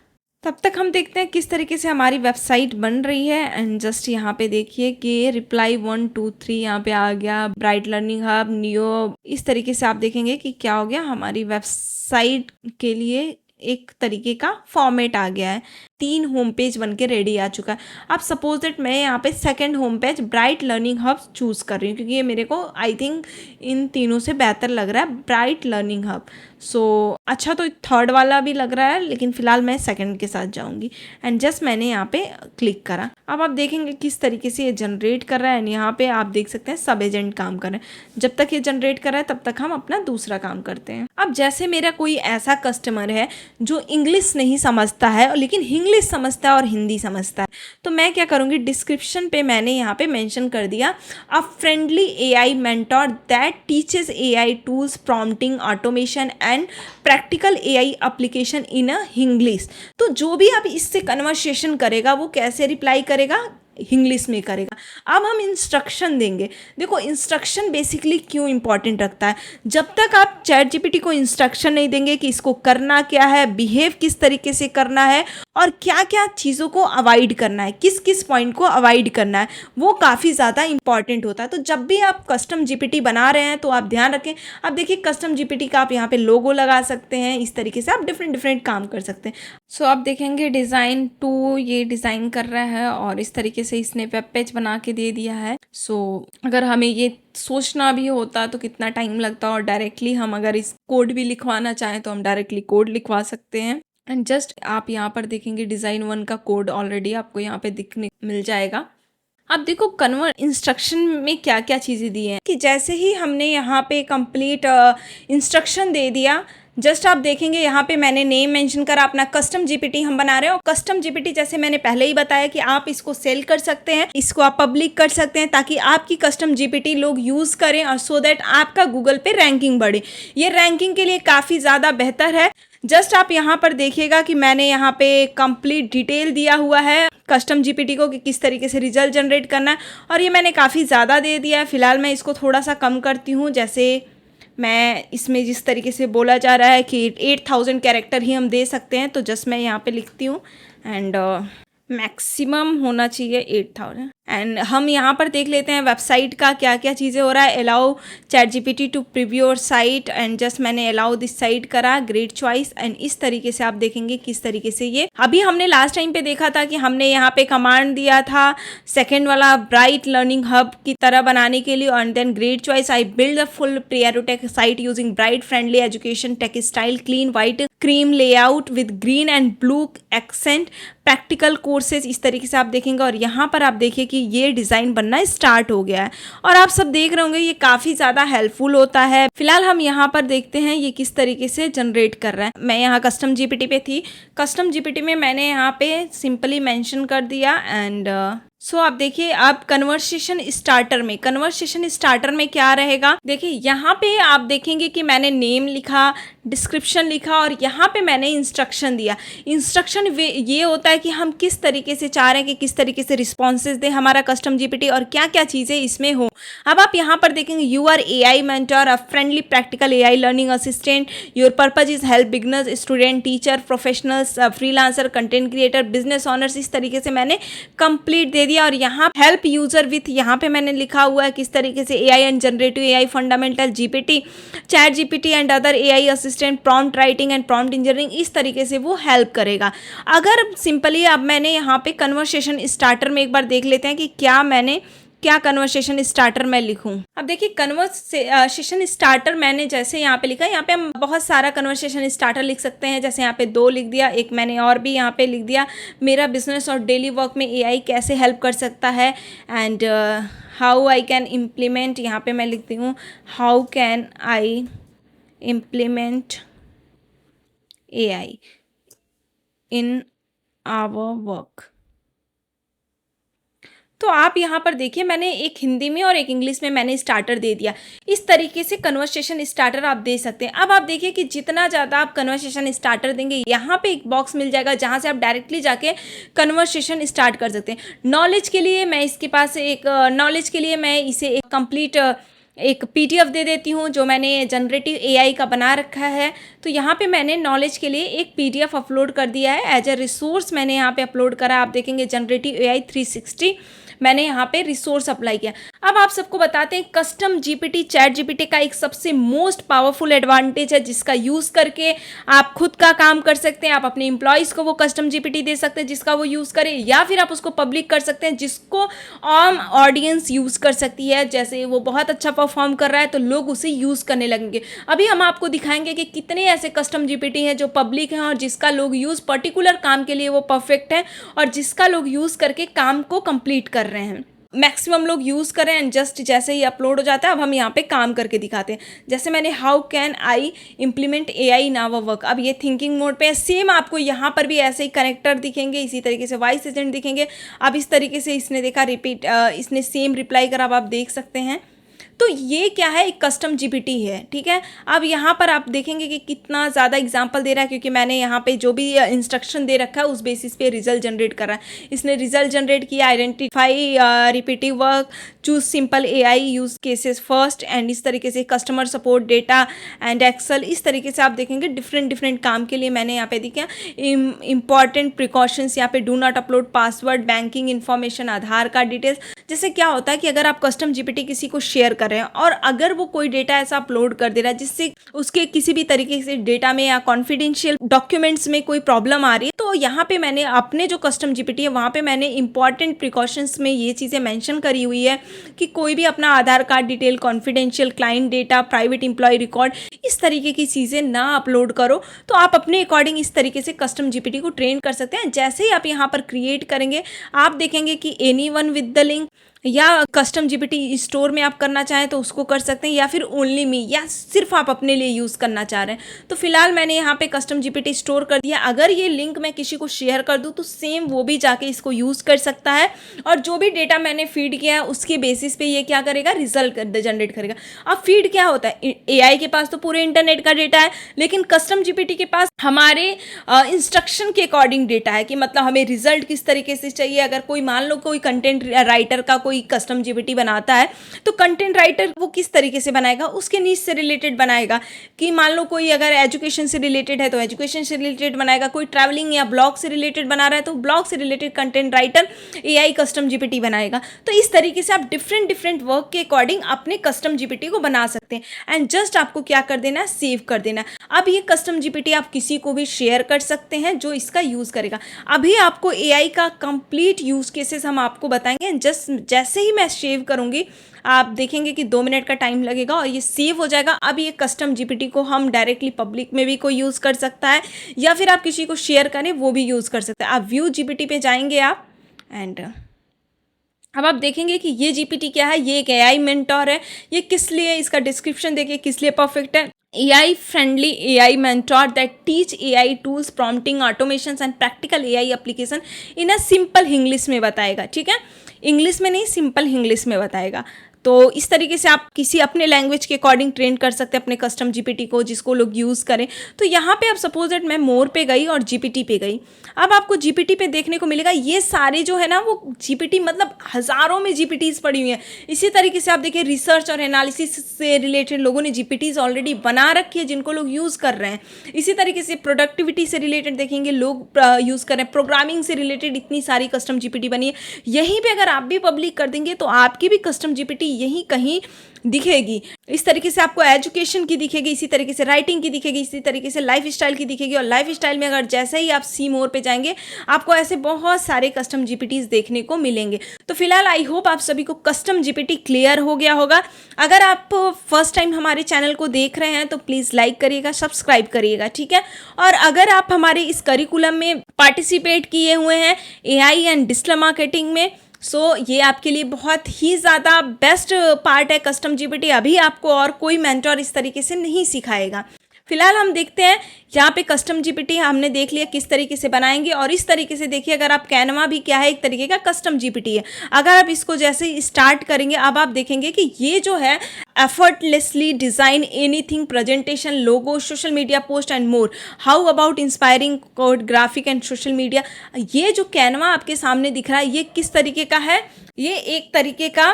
तब तक हम देखते हैं किस तरीके से हमारी वेबसाइट बन रही है। एंड जस्ट यहाँ पे देखिए कि रिप्लाई 1 2 3 यहाँ पे आ गया, ब्राइट लर्निंग हब, नियो, इस तरीके से आप देखेंगे कि क्या हो गया, हमारी वेबसाइट के लिए एक तरीके का फॉर्मेट आ गया है। 3 होम पेज बन के रेडी आ चुका है। अब सपोज दैट मैं यहाँ पे second home page bright learning hub choose कर रही हूँ, क्योंकि ये मेरे को आई थिंक इन तीनों से बेहतर लग रहा है, ब्राइट लर्निंग हब। अच्छा तो थर्ड वाला भी लग रहा है, लेकिन फ़िलहाल मैं सेकंड के साथ जाऊँगी। एंड जस्ट मैंने यहाँ पे क्लिक करा। अब आप देखेंगे किस तरीके से ये जनरेट कर रहा है। एंड यहाँ पे आप देख सकते हैं सब एजेंट काम कर रहे हैं। जब तक ये जनरेट कर रहा है तब तक हम अपना दूसरा काम करते हैं। अब जैसे मेरा कोई ऐसा कस्टमर है जो इंग्लिश नहीं समझता है, लेकिन इंग्लिश समझता है और हिंदी समझता है, तो मैं क्या करूँगी, डिस्क्रिप्शन पे मैंने यहाँ पे मेंशन कर दिया, a friendly AI mentor that teaches AI tools, prompting, automation and practical AI application in a English. तो जो भी आप इससे कन्वर्सेशन करेगा वो कैसे रिप्लाई करेगा, इंग्लिश में करेगा। अब हम इंस्ट्रक्शन देंगे। देखो इंस्ट्रक्शन बेसिकली क्यों इंपॉर्टेंट रखता है, जब तक आप चैट जीपीटी को इंस्ट्रक्शन नहीं देंगे कि इसको करना क्या है, बिहेव किस तरीके से करना है, और क्या क्या चीज़ों को अवॉइड करना है, किस किस पॉइंट को अवॉइड करना है, वो काफ़ी ज़्यादा इंपॉर्टेंट होता है। तो जब भी आप कस्टम जीपीटी बना रहे हैं तो आप ध्यान रखें। अब देखिए कस्टम जीपीटी का आप यहाँ पे लोगो लगा सकते हैं, इस तरीके से आप डिफरेंट काम कर सकते हैं। आप देखेंगे डिज़ाइन 2 ये डिज़ाइन कर रहा है, और इस तरीके से इसने वेब पेज बना के दे दिया है। अगर हमें ये सोचना भी होता तो कितना टाइम लगता, और डायरेक्टली हम अगर इस कोड भी लिखवाना चाहें तो हम डायरेक्टली कोड लिखवा सकते हैं। एंड जस्ट आप यहाँ पर देखेंगे डिज़ाइन 1 का कोड ऑलरेडी आपको यहाँ पे दिखने मिल जाएगा। अब देखो कन्वर्ट इंस्ट्रक्शन में क्या क्या चीज़ें दी हैं, कि जैसे ही हमने यहाँ पे कंप्लीट इंस्ट्रक्शन दे दिया, जस्ट आप देखेंगे यहाँ पे मैंने नेम मेंशन करा, अपना कस्टम जीपीटी हम बना रहे हो। कस्टम जीपीटी जैसे मैंने पहले ही बताया कि आप इसको सेल कर सकते हैं, इसको आप पब्लिक कर सकते हैं, ताकि आपकी कस्टम जीपीटी लोग यूज़ करें, और सो दैट आपका गूगल पे रैंकिंग बढ़े। ये रैंकिंग के लिए काफ़ी ज़्यादा बेहतर है। जस्ट आप यहाँ पर देखिएगा कि मैंने यहाँ पे कंप्लीट डिटेल दिया हुआ है कस्टम जीपीटी को कि किस तरीके से रिजल्ट जनरेट करना है, और ये मैंने काफ़ी ज़्यादा दे दिया है। फिलहाल मैं इसको थोड़ा सा कम करती हूँ। जैसे मैं इसमें जिस तरीके से बोला जा रहा है कि 8000 कैरेक्टर ही हम दे सकते हैं, तो जस्ट मैं यहाँ पे लिखती हूँ, एंड मैक्सिमम होना चाहिए 8000। एंड हम यहाँ पर देख लेते हैं वेबसाइट का क्या क्या चीज़ें हो रहा है। Allow ChatGPT to preview your site, and just मैंने अलाउ दिस साइट करा, ग्रेट चॉइस। एंड इस तरीके से आप देखेंगे किस तरीके से ये अभी हमने लास्ट टाइम पे देखा था कि हमने यहाँ पे कमांड दिया था सेकेंड वाला ब्राइट लर्निंग हब की तरह बनाने के लिए, and then great choice, I build a full Prioritech site using bright friendly education tech style, clean white cream layout with green and blue accent, practical courses. इस तरीके से आप देखेंगे, और यहाँ पर आप देखिए कि ये डिज़ाइन बनना स्टार्ट हो गया है, और आप सब देख रहे होंगे ये काफ़ी ज़्यादा हेल्पफुल होता है। फिलहाल हम यहाँ पर देखते हैं ये किस तरीके से जनरेट कर रहा है। मैं यहाँ कस्टम जीपीटी पे थी, कस्टम जीपीटी में मैंने यहाँ पे सिंपली मेंशन कर दिया। एंड आप देखिए आप कन्वर्सेशन स्टार्टर में क्या रहेगा, देखिए यहाँ पे आप देखेंगे कि मैंने नेम लिखा, डिस्क्रिप्शन लिखा, और यहाँ पे मैंने इंस्ट्रक्शन दिया। इंस्ट्रक्शन ये होता है कि हम किस तरीके से चाह रहे हैं कि किस तरीके से रिस्पॉन्सेज दे हमारा कस्टम जीपीटी, और क्या क्या चीज़ें इसमें हो। अब आप यहाँ पर देखेंगे you are AI mentor, a friendly practical AI learning assistant, your purpose is help beginners, student, teacher, professionals, freelancer, content creator, business owners. इस तरीके से मैंने कंप्लीट दे दिया। और यहाँ हेल्प यूजर विथ, यहाँ पे मैंने लिखा हुआ है किस तरीके से AI and generative AI, fundamental GPT, chat GPT and other AI assistant, prompt writing and prompt engineering. इस तरीके से वो हेल्प करेगा। अगर सिंपली अब मैंने यहाँ पे कन्वर्सेशन स्टार्टर में एक बार देख लेते हैं कि क्या कन्वर्सेशन स्टार्टर मैं लिखूं। अब देखिए कन्वर्सेशन स्टार्टर मैंने जैसे यहाँ पे लिखा है, यहाँ पे हम बहुत सारा कन्वर्सेशन स्टार्टर लिख सकते हैं। जैसे यहाँ पे 2 लिख दिया, एक मैंने और भी यहाँ पे लिख दिया, मेरा बिजनेस और डेली वर्क में एआई कैसे हेल्प कर सकता है, and how I can implement, यहाँ पे मैं लिखती हूँ how can I implement AI in our work। तो आप यहाँ पर देखिए, मैंने एक हिंदी में और एक इंग्लिश में मैंने स्टार्टर दे दिया। इस तरीके से कन्वर्सेशन स्टार्टर आप दे सकते हैं। अब आप देखिए कि जितना ज़्यादा आप कन्वर्सेशन स्टार्टर देंगे, यहाँ पे एक बॉक्स मिल जाएगा जहाँ से आप डायरेक्टली जाके कन्वर्सेशन स्टार्ट कर सकते हैं। नॉलेज के लिए मैं इसके पास नॉलेज के लिए मैं इसे एक कंप्लीट एक PDF दे देती हूँ जो मैंने जनरेटिव AI का बना रखा है। तो यहाँ पे मैंने नॉलेज के लिए एक PDF अपलोड कर दिया है, एज ए रिसोर्स मैंने यहाँ पे अपलोड करा। आप देखेंगे जनरेटिव AI 360 मैंने यहाँ पे रिसोर्स अप्लाई किया। अब आप सबको बताते हैं, कस्टम GPT चैट GPT का एक सबसे मोस्ट पावरफुल एडवांटेज है जिसका यूज़ करके आप खुद का काम कर सकते हैं। आप अपने एम्प्लॉयज़ को वो कस्टम GPT दे सकते हैं जिसका वो यूज़ करे, या फिर आप उसको पब्लिक कर सकते हैं जिसको आम ऑडियंस यूज़ कर सकती है। जैसे वो बहुत अच्छा परफॉर्म कर रहा है तो लोग उसे यूज़ करने लगेंगे। अभी हम आपको दिखाएंगे कि कितने ऐसे कस्टम GPT हैं जो पब्लिक हैं और जिसका लोग यूज़ पर्टिकुलर काम के लिए वो परफेक्ट है और जिसका लोग यूज़ करके काम को कंप्लीट कर रहे हैं। मैक्सिमम लोग यूज़ करें एंड जस्ट जैसे ही अपलोड हो जाता है, अब हम यहाँ पे काम करके दिखाते हैं। जैसे मैंने how can I implement AI in our work, अब ये थिंकिंग मोड पे है। सेम आपको यहाँ पर भी ऐसे ही कनेक्टर दिखेंगे, इसी तरीके से वॉइस एजेंट दिखेंगे। अब इस तरीके से इसने देखा रिपीट, इसने सेम रिप्लाई करा, अब आप देख सकते हैं। तो ये क्या है, एक कस्टम GPT है, ठीक है। अब यहाँ पर आप देखेंगे कि कितना ज़्यादा एग्जांपल दे रहा है, क्योंकि मैंने यहाँ पे जो भी इंस्ट्रक्शन दे रखा है उस बेसिस पे रिजल्ट जनरेट कर रहा है। इसने रिजल्ट जनरेट किया, identify repetitive work, choose simple AI use cases first, and इस तरीके से customer support, data and Excel. इस तरीके से आप देखेंगे डिफरेंट काम के लिए मैंने यहाँ पे दिखा इंपॉर्टेंट प्रिकॉशंस। यहाँ पे do not upload password, banking information, Aadhaar card details. जैसे क्या होता है कि अगर आप कस्टम GPT किसी को शेयर कर रहे हैं और अगर वो कोई डेटा ऐसा अपलोड कर दे रहा है जिससे उसके किसी भी तरीके से डेटा में या कॉन्फिडेंशियल डॉक्यूमेंट्स में कोई प्रॉब्लम आ रही है, तो यहाँ पे मैंने अपने जो कस्टम GPT है वहाँ पे मैंने इंपॉर्टेंट प्रिकॉशंस में ये चीज़ें मेंशन करी हुई है कि कोई भी अपना Aadhaar card detail, confidential client data, private employ record, इस तरीके की चीज़ें ना अपलोड करो। तो आप अपने अकॉर्डिंग इस तरीके से कस्टम GPT को ट्रेन कर सकते हैं। जैसे ही आप यहाँ पर क्रिएट करेंगे, आप देखेंगे कि एनीवन विद द लिंक, या कस्टम GPT स्टोर में आप करना चाहें तो उसको कर सकते हैं, या फिर ओनली मी, या सिर्फ आप अपने लिए यूज़ करना चाह रहे हैं। तो फिलहाल मैंने यहाँ पे कस्टम GPT स्टोर कर दिया। अगर ये लिंक मैं किसी को शेयर कर दूँ तो सेम वो भी जाके इसको यूज़ कर सकता है, और जो भी डेटा मैंने फीड किया है उसके बेसिस पे ये क्या करेगा, रिजल्ट जनरेट करेगा। अब फीड क्या होता है, AI के पास तो पूरे इंटरनेट का डेटा है, लेकिन कस्टम GPT के पास हमारे इंस्ट्रक्शन के अकॉर्डिंग डेटा है कि मतलब हमें रिजल्ट किस तरीके से चाहिए। अगर कोई मान लो कोई कंटेंट राइटर का कोई कस्टम GPT बनाता है तो कंटेंट राइटर वो किस तरीके से बनाएगा, उसके नीच से रिलेटेड बनाएगा। कि मान लो कोई अगर एजुकेशन से रिलेटेड है तो एजुकेशन से रिलेटेड बनाएगा, कोई ट्रैवलिंग या ब्लॉग से रिलेटेड बना रहा है तो ब्लॉग से related content writer AI custom GPT बनाएगा। तो इस तरीके से आप डिफरेंट वर्क के अकॉर्डिंग अपने कस्टम GPT को बना सकते हैं। एंड जस्ट आपको क्या कर देना है, सेव कर देना है। अब ये कस्टम GPT आप किसी को भी शेयर कर सकते हैं जो इसका यूज़ करेगा। अभी आपको AI का कंप्लीट यूज़ केसेस हम आपको बताएंगे। जस्ट जैसे ही मैं सेव करूंगी आप देखेंगे कि 2 मिनट का टाइम लगेगा और ये सेव हो जाएगा। अब ये कस्टम GPT को हम डायरेक्टली पब्लिक में भी कोई यूज़ कर सकता है, या फिर आप किसी को शेयर करें वो भी यूज़ कर सकते हैं। आप व्यू GPT पे जाएंगे आप, एंड अब आप देखेंगे कि ये GPT क्या है, ये एक AI मेंटोर है। ये किस लिए, इसका डिस्क्रिप्शन देखिए किस लिए परफेक्ट है। AI friendly AI mentor that teach AI tools, prompting, automations and practical AI application in a simple English में बताएगा, ठीक है। इंग्लिश में नहीं, सिंपल इंग्लिश में बताएगा। तो इस तरीके से आप किसी अपने लैंग्वेज के अकॉर्डिंग ट्रेन कर सकते हैं अपने कस्टम GPT को, जिसको लोग यूज़ करें। तो यहाँ पे आप सपोज दैट मैं मोर पे गई और GPT पे गई। अब आपको GPT पे देखने को मिलेगा ये सारे जो है ना वो GPT, मतलब हज़ारों में GPTs पड़ी हुई हैं। इसी तरीके से आप देखिए रिसर्च और एनालिसिस से रिलेटेड लोगों ने GPTs ऑलरेडी बना रखी है जिनको लोग यूज़ कर रहे हैं। इसी तरीके से प्रोडक्टिविटी से रिलेटेड देखेंगे लोग यूज़ कर रहे हैं। प्रोग्रामिंग से रिलेटेड इतनी सारी कस्टम GPT बनी है। यहीं पर अगर आप भी पब्लिक कर देंगे तो आपकी भी कस्टम GPT यहीं कहीं दिखेगी। इस तरीके से आपको एजुकेशन की दिखेगी, इसी तरीके से राइटिंग की दिखेगी, इसी तरीके से लाइफ स्टाइल की दिखेगी। और लाइफ स्टाइल में अगर जैसे ही आप सी मोर पे जाएंगे आपको ऐसे बहुत सारे कस्टम GPTs देखने को मिलेंगे। तो फिलहाल आई होप आप सभी को कस्टम GPT क्लियर हो गया होगा। अगर आप फर्स्ट टाइम हमारे चैनल को देख रहे हैं तो प्लीज़ लाइक करिएगा, सब्सक्राइब करिएगा, ठीक है। और अगर आप हमारे इस करिकुलम में पार्टिसिपेट किए हुए हैं AI एंड डिजिटल मार्केटिंग में, ये आपके लिए बहुत ही ज़्यादा बेस्ट पार्ट है कस्टम GPT। अभी आपको और कोई मेंटोर इस तरीके से नहीं सिखाएगा। फिलहाल हम देखते हैं यहाँ पे कस्टम जीपीटी हमने देख लिया किस तरीके से बनाएंगे, और इस तरीके से देखिए अगर आप कैनवा भी क्या है, एक तरीके का कस्टम जीपीटी है। अगर आप इसको जैसे ही स्टार्ट करेंगे, अब आप देखेंगे कि ये जो है effortlessly design anything presentation, logo, social media post and more. How about inspiring code, graphic and social media? ये जो कैनवा आपके सामने दिख रहा है, ये किस तरीके का है? ये एक तरीके का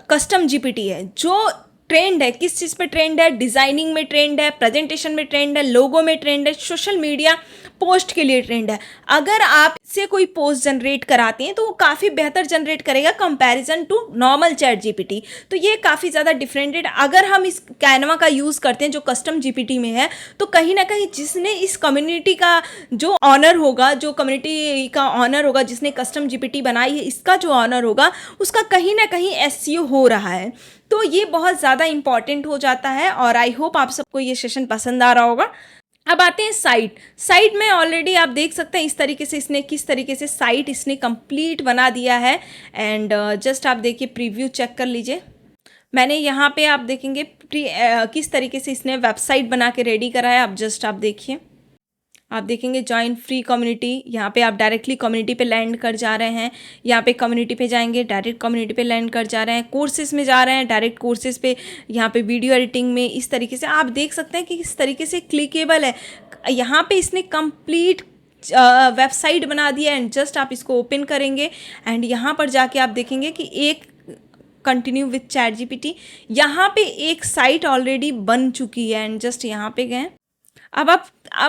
कस्टम जीपीटी है जो ट्रेंड है। किस चीज़ पे ट्रेंड है? डिज़ाइनिंग में ट्रेंड है, प्रेजेंटेशन में ट्रेंड है, लोगो में ट्रेंड है, सोशल मीडिया पोस्ट के लिए ट्रेंड है। अगर आप से कोई पोस्ट जनरेट कराते हैं तो वो काफ़ी बेहतर जनरेट करेगा comparison to normal ChatGPT. तो ये काफ़ी ज़्यादा डिफरेंटेड। अगर हम इस कैनवा का यूज़ करते हैं जो कस्टम जीपीटी में है, तो कहीं ना कहीं जिसने इस कम्युनिटी का जो ऑनर होगा, जो कम्युनिटी का ऑनर होगा, जिसने कस्टम जीपीटी बनाई है, इसका जो ऑनर होगा उसका कहीं ना कहीं एसईओ हो रहा है। तो ये बहुत ज़्यादा इंपॉर्टेंट हो जाता है। और आई होप आप सबको ये सेशन पसंद आ रहा होगा। अब आते हैं साइट में ऑलरेडी आप देख सकते हैं इस तरीके से इसने किस तरीके से साइट इसने कंप्लीट बना दिया है। एंड जस्ट आप देखिए प्रीव्यू चेक कर लीजिए। मैंने यहाँ पे आप देखेंगे किस तरीके से इसने वेबसाइट बना के रेडी करा है। आप जस्ट आप देखिए, आप देखेंगे ज्वाइन फ्री कम्युनिटी, यहाँ पे आप डायरेक्टली कम्युनिटी पे लैंड कर जा रहे हैं। यहाँ पे कम्युनिटी पे जाएंगे, डायरेक्ट कम्युनिटी पे लैंड कर जा रहे हैं। कोर्सेज में जा रहे हैं, डायरेक्ट कोर्सेज पे। यहाँ पे वीडियो एडिटिंग में इस तरीके से आप देख सकते हैं कि किस तरीके से क्लिकेबल है। यहाँ पे इसने कंप्लीट वेबसाइट बना दिया। एंड जस्ट आप इसको ओपन करेंगे एंड यहाँ पर जाके आप देखेंगे कि एक कंटिन्यू विथ चैट जीपीटी, यहाँ पे एक साइट ऑलरेडी बन चुकी है। एंड जस्ट यहाँ पे गए, अब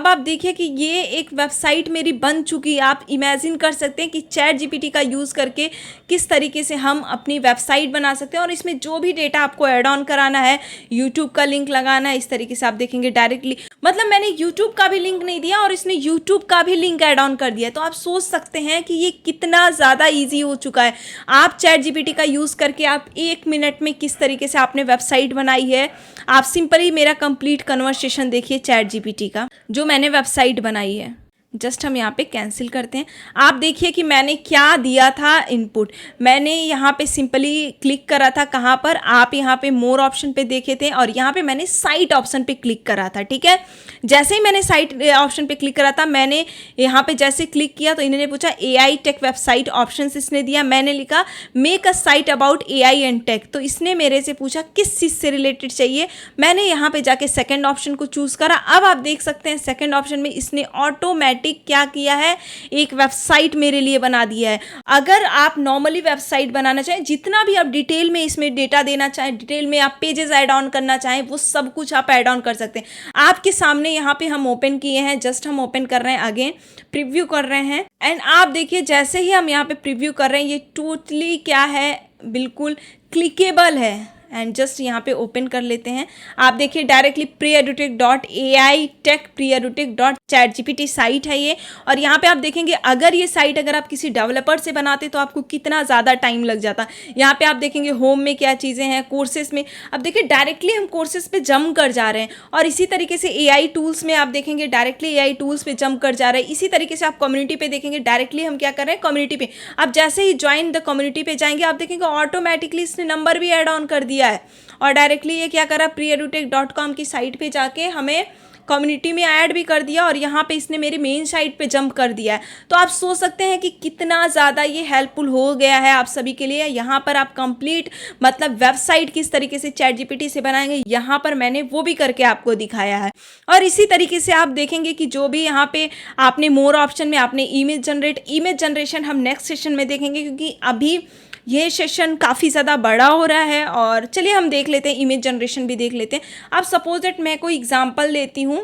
आप देखिए कि ये एक वेबसाइट मेरी बन चुकी है। आप इमेजिन कर सकते हैं कि चैट जीपीटी का यूज़ करके किस तरीके से हम अपनी वेबसाइट बना सकते हैं। और इसमें जो भी डेटा आपको ऐड ऑन कराना है, यूट्यूब का लिंक लगाना है, इस तरीके से आप देखेंगे डायरेक्टली। मतलब मैंने यूट्यूब का भी लिंक नहीं दिया और इसने यूट्यूब का भी लिंक ऐड ऑन कर दिया। तो आप सोच सकते हैं कि ये कितना ज़्यादा ईजी हो चुका है। आप चैट जीपीटी का यूज़ करके आप 1 मिनट में किस तरीके से आपने वेबसाइट बनाई है। आप सिंपली मेरा कंप्लीट कन्वर्सेशन देखिए चैट जीपीटी का, जो मैंने वेबसाइट बनाई है। जस्ट हम यहाँ पे कैंसिल करते हैं। आप देखिए कि मैंने क्या दिया था इनपुट। मैंने यहाँ पे सिंपली क्लिक करा था, कहाँ पर? आप यहाँ पे मोर ऑप्शन पे देखे थे और यहाँ पे मैंने साइट ऑप्शन पे क्लिक करा था। ठीक है, जैसे ही मैंने साइट ऑप्शन पे क्लिक करा था, मैंने यहाँ पे जैसे क्लिक किया तो इन्होंने पूछा AI टेक वेबसाइट ऑप्शंस इसने दिया। मैंने लिखा make a site about AI and tech. तो इसने मेरे से पूछा किस चीज़ से रिलेटेड चाहिए। मैंने यहाँ पे जाके सेकेंड ऑप्शन को चूज़ करा। अब आप देख सकते हैं सेकेंड ऑप्शन में इसने ऑटोमेटिक क्या किया है, एक वेबसाइट मेरे लिए बना दिया है। अगर आप नॉर्मली वेबसाइट बनाना चाहें, जितना भी आप डिटेल में इसमें डेटा देना चाहें, डिटेल में आप पेजेस ऐड ऑन करना चाहें, वो सब कुछ आप ऐड ऑन कर सकते हैं। आपके सामने यहाँ पे हम ओपन किए हैं, जस्ट हम ओपन कर रहे हैं, अगेन प्रीव्यू कर रहे हैं। एंड आप देखिए जैसे ही हम यहाँ पे प्रीव्यू कर रहे हैं, ये टोटली क्या है, बिल्कुल क्लिकेबल है। एंड जस्ट यहाँ पे ओपन कर लेते हैं। आप देखिए directly preedutic.ai tech preedutic.chatgpt site है ये। और यहाँ पे आप देखेंगे अगर ये साइट अगर आप किसी डेवलपर से बनाते तो आपको कितना ज़्यादा टाइम लग जाता। यहाँ पे आप देखेंगे होम में क्या चीज़ें हैं, कोर्सेज में। अब देखिए डायरेक्टली हम कोर्सेज पे जंप कर जा रहे हैं। और इसी तरीके से AI टूल्स में आप देखेंगे डायरेक्टली AI टूल्स पे जंप कर जा रहे हैं। इसी तरीके से आप कम्युनिटी पे देखेंगे डायरेक्टली हम क्या कर रहे हैं, कम्युनिटी पे। आप जैसे ही ज्वाइन द कम्युनिटी पे जाएंगे, आप देखेंगे ऑटोमेटिकली इसने नंबर भी ऐड ऑन कर दिया है। और डायरेक्टली ये क्या करा, preedutic.com की साइट पे जाके हमें कम्युनिटी में ऐड भी कर दिया और यहाँ पे इसने मेरी मेन साइट पे जंप कर दिया है। तो आप सोच सकते हैं कि कितना ज़्यादा ये हेल्पफुल हो गया है आप सभी के लिए। यहाँ पर आप कंप्लीट मतलब वेबसाइट किस तरीके से चैट जीपीटी से बनाएंगे, यहाँ पर मैंने वो भी करके आपको दिखाया है। और इसी तरीके से आप देखेंगे कि जो भी यहाँ पे आपने मोर ऑप्शन में आपने इमेज जनरेशन हम नेक्स्ट सेशन में देखेंगे, क्योंकि अभी ये सेशन काफ़ी ज़्यादा बड़ा हो रहा है। और चलिए हम देख लेते हैं, इमेज जनरेशन भी देख लेते हैं। आप सपोज दैट मैं कोई एग्जांपल लेती हूँ।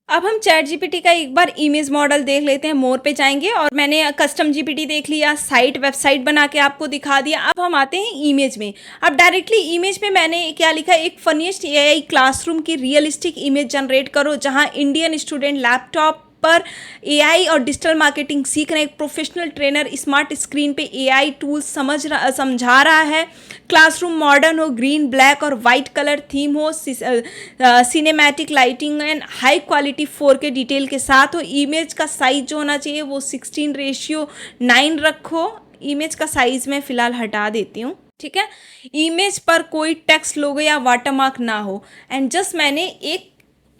अब हम चैट जीपीटी का एक बार इमेज मॉडल देख लेते हैं। मोर पे जाएंगे और मैंने कस्टम जीपीटी देख लिया, साइट वेबसाइट बना के आपको दिखा दिया। अब हम आते हैं इमेज में। अब डायरेक्टली इमेज में मैंने क्या लिखा, एक फनीएस्ट AI क्लासरूम की रियलिस्टिक इमेज जनरेट करो जहाँ इंडियन स्टूडेंट लैपटॉप पर AI और डिजिटल मार्केटिंग सीख रहे हैं। एक प्रोफेशनल ट्रेनर स्मार्ट स्क्रीन पे AI टूल्स समझा रहा है। क्लासरूम मॉडर्न हो, ग्रीन ब्लैक और वाइट कलर थीम हो, cinematic lighting and high quality 4K detail के साथ हो। इमेज का साइज जो होना चाहिए वो 16:9 रखो। इमेज का साइज मैं फ़िलहाल हटा देती हूँ, ठीक है। इमेज पर कोई टेक्स्ट लोगो या वाटरमार्क ना हो। एंड जस्ट मैंने एक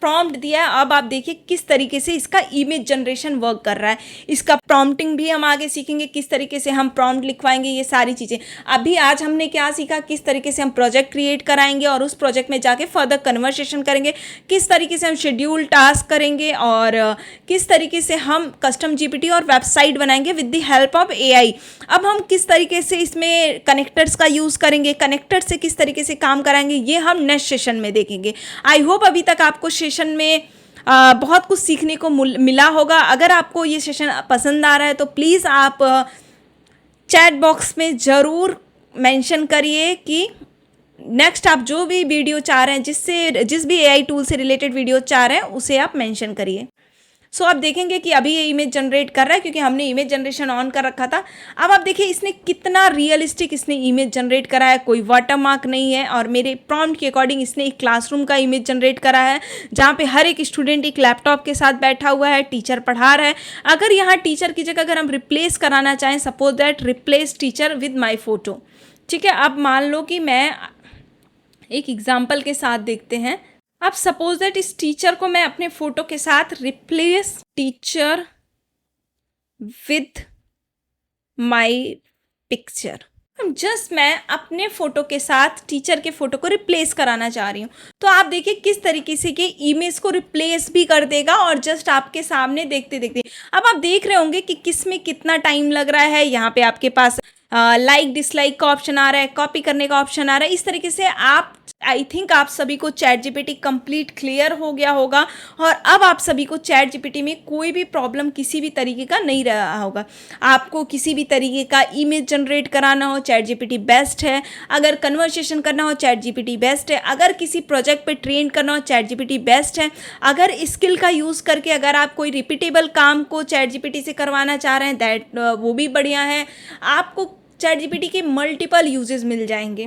प्रॉम्प्ट दिया है, अब आप देखिए किस तरीके से इसका इमेज जनरेशन वर्क कर रहा है। इसका प्रॉम्प्टिंग भी हम आगे सीखेंगे, किस तरीके से हम प्रॉम्प्ट लिखवाएंगे, ये सारी चीज़ें। अभी आज हमने क्या सीखा, किस तरीके से हम प्रोजेक्ट क्रिएट कराएंगे और उस प्रोजेक्ट में जाके फर्दर कन्वर्सेशन करेंगे, किस तरीके से हम शेड्यूल टास्क करेंगे और किस तरीके से हम कस्टम जीपीटी और वेबसाइट बनाएंगे with the help of AI. अब हम किस तरीके से इसमें कनेक्टर्स का यूज़ करेंगे, कनेक्टर से किस तरीके से काम कराएंगे, ये हम नेक्स्ट सेशन में देखेंगे। आई होप अभी तक आपको सेशन में बहुत कुछ सीखने को मिला होगा। अगर आपको ये सेशन पसंद आ रहा है तो प्लीज़ आप चैट बॉक्स में ज़रूर मेंशन करिए कि नेक्स्ट आप जो भी वीडियो चाह रहे हैं, जिस भी एआई टूल से रिलेटेड वीडियो चाह रहे हैं उसे आप मेंशन करिए। सो आप देखेंगे कि अभी ये इमेज जनरेट कर रहा है क्योंकि हमने इमेज जनरेशन ऑन कर रखा था। अब आप देखिए इसने कितना रियलिस्टिक इसने इमेज जनरेट करा है, कोई वाटरमार्क नहीं है और मेरे प्रॉम्प्ट के अकॉर्डिंग इसने एक क्लासरूम का इमेज जनरेट करा है जहाँ पे हर एक स्टूडेंट एक लैपटॉप के साथ बैठा हुआ है, टीचर पढ़ा रहा है। अगर यहाँ टीचर की जगह अगर हम रिप्लेस कराना चाहें, suppose that replace teacher with my photo, ठीक है। अब मान लो कि मैं एक एग्जाम्पल के साथ देखते हैं। अब सपोज दैट इस टीचर को मैं अपने फोटो के साथ replace teacher with my picture, just मैं अपने फोटो के साथ टीचर के फोटो को रिप्लेस कराना चाह रही हूँ। तो आप देखिए किस तरीके से कि इमेज को रिप्लेस भी कर देगा और जस्ट आपके सामने देखते देखते। अब आप देख रहे होंगे कि किस में कितना टाइम लग रहा है। यहाँ पे आपके पास लाइक डिसलाइक का ऑप्शन आ रहा है, कॉपी करने का ऑप्शन आ रहा है। इस तरीके से आप, आई थिंक आप सभी को चैट जीपीटी कंप्लीट क्लियर हो गया होगा और अब आप सभी को चैट जीपीटी में कोई भी प्रॉब्लम किसी भी तरीके का नहीं रहा होगा। आपको किसी भी तरीके का इमेज जनरेट कराना हो, चैट जीपीटी बेस्ट है। अगर कन्वर्सेशन करना हो, चैट जीपीटी बेस्ट है। अगर किसी प्रोजेक्ट पे ट्रेन करना हो, चैट जीपीटी बेस्ट है। अगर स्किल का यूज़ करके अगर आप कोई रिपीटेबल काम को चैट जीपीटी से करवाना चाह रहे हैं, वो भी बढ़िया है। आपको चैट जीपीटी के मल्टीपल यूजेस मिल जाएंगे।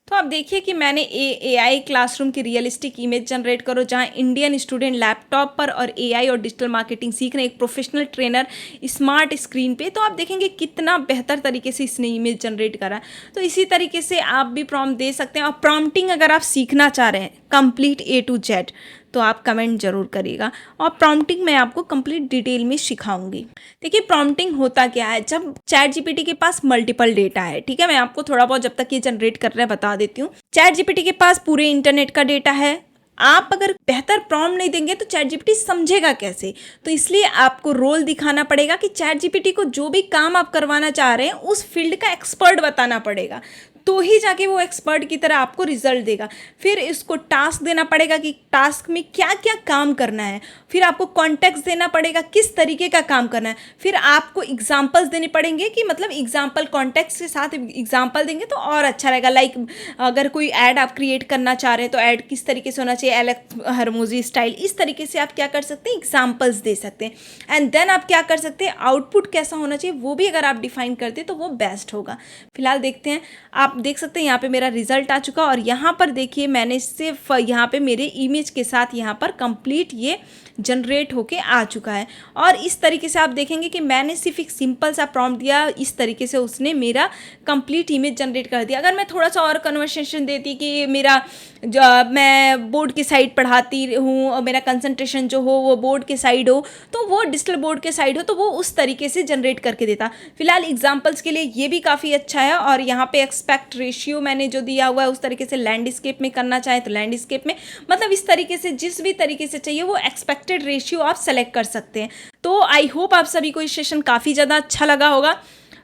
तो आप देखिए कि मैंने एआई क्लासरूम की रियलिस्टिक इमेज जनरेट करो जहां इंडियन स्टूडेंट लैपटॉप पर और एआई और डिजिटल मार्केटिंग सीख रहे हैं, एक प्रोफेशनल ट्रेनर स्मार्ट स्क्रीन पे। तो आप देखेंगे कितना बेहतर तरीके से इसने इमेज जनरेट करा। तो इसी तरीके से आप भी प्रॉम्प्ट दे सकते हैं। और प्रॉम्प्टिंग अगर आप सीखना चाह रहे हैं कंप्लीट A to Z तो आप कमेंट जरूर करिएगा और प्रॉम्प्टिंग मैं आपको कंप्लीट डिटेल में सिखाऊंगी। देखिए प्रॉम्प्टिंग होता क्या है, जब चैट जीपीटी के पास मल्टीपल डेटा है, ठीक है। मैं आपको थोड़ा बहुत जब तक ये जनरेट कर रहा है बता देती हूँ। चैट जीपीटी के पास पूरे इंटरनेट का डेटा है। आप अगर बेहतर प्रॉम्प्ट नहीं देंगे तो चैट जीपीटी समझेगा कैसे। तो इसलिए आपको रोल दिखाना पड़ेगा कि चैट जीपीटी को जो भी काम आप करवाना चाह रहे हैं उस फील्ड का एक्सपर्ट बताना पड़ेगा, तो ही जाके वो एक्सपर्ट की तरह आपको रिजल्ट देगा। फिर इसको टास्क देना पड़ेगा कि टास्क में क्या क्या काम करना है। फिर आपको कॉन्टेक्स्ट देना पड़ेगा किस तरीके का काम करना है। फिर आपको एग्जांपल्स देने पड़ेंगे कि मतलब एग्जांपल कॉन्टेक्स्ट के साथ एग्जांपल देंगे तो और अच्छा रहेगा। लाइक अगर कोई ऐड आप क्रिएट करना चाह रहे हैं तो ऐड किस तरीके से होना चाहिए, एलेक्स हरमोजी स्टाइल, इस तरीके से आप क्या कर सकते हैं, एग्जाम्पल्स दे सकते हैं। एंड देन आप क्या कर सकते हैं, आउटपुट कैसा होना चाहिए वो भी अगर आप डिफाइन करते हैं तो वो बेस्ट होगा। फिलहाल देखते हैं, आप देख सकते हैं यहाँ पे मेरा रिजल्ट आ चुका और यहाँ पर देखिए मैंने सिर्फ यहाँ पे मेरे इमेज के साथ यहाँ पर कंप्लीट ये जनरेट होके आ चुका है। और इस तरीके से आप देखेंगे कि मैंने सिर्फ एक सिंपल सा प्रॉम्प्ट दिया, इस तरीके से उसने मेरा कंप्लीट इमेज जनरेट कर दिया। अगर मैं थोड़ा सा और कन्वर्सेशन देती कि मेरा जो मैं बोर्ड की साइड पढ़ाती हूँ और मेरा कंसंट्रेशन जो हो वो बोर्ड के साइड हो, तो वो डिजिटल बोर्ड के साइड हो, तो वो उस तरीके से जनरेट करके देता। फिलहाल एग्जाम्पल्स के लिए ये भी काफ़ी अच्छा है। और यहाँ पे एक्सपेक्ट रेशियो मैंने जो दिया हुआ है उस तरीके से लैंडस्केप में करना चाहे तो लैंडस्केप में, मतलब इस तरीके से जिस भी तरीके से चाहिए वो एक्सपेक्टेड रेशियो आप सेलेक्ट कर सकते हैं। तो आई होप आप सभी को ये सेशन काफ़ी ज़्यादा अच्छा लगा होगा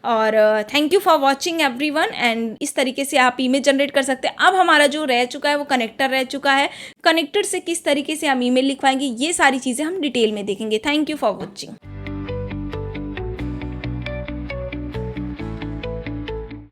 और thank you for watching everyone. And इस तरीके से आप इमेज जनरेट कर सकते हैं। अब हमारा जो रह चुका है वो कनेक्टर रह चुका है। कनेक्टर से किस तरीके से हम ईमेल लिखवाएंगे ये सारी चीज़ें हम डिटेल में देखेंगे। Thank you for watching.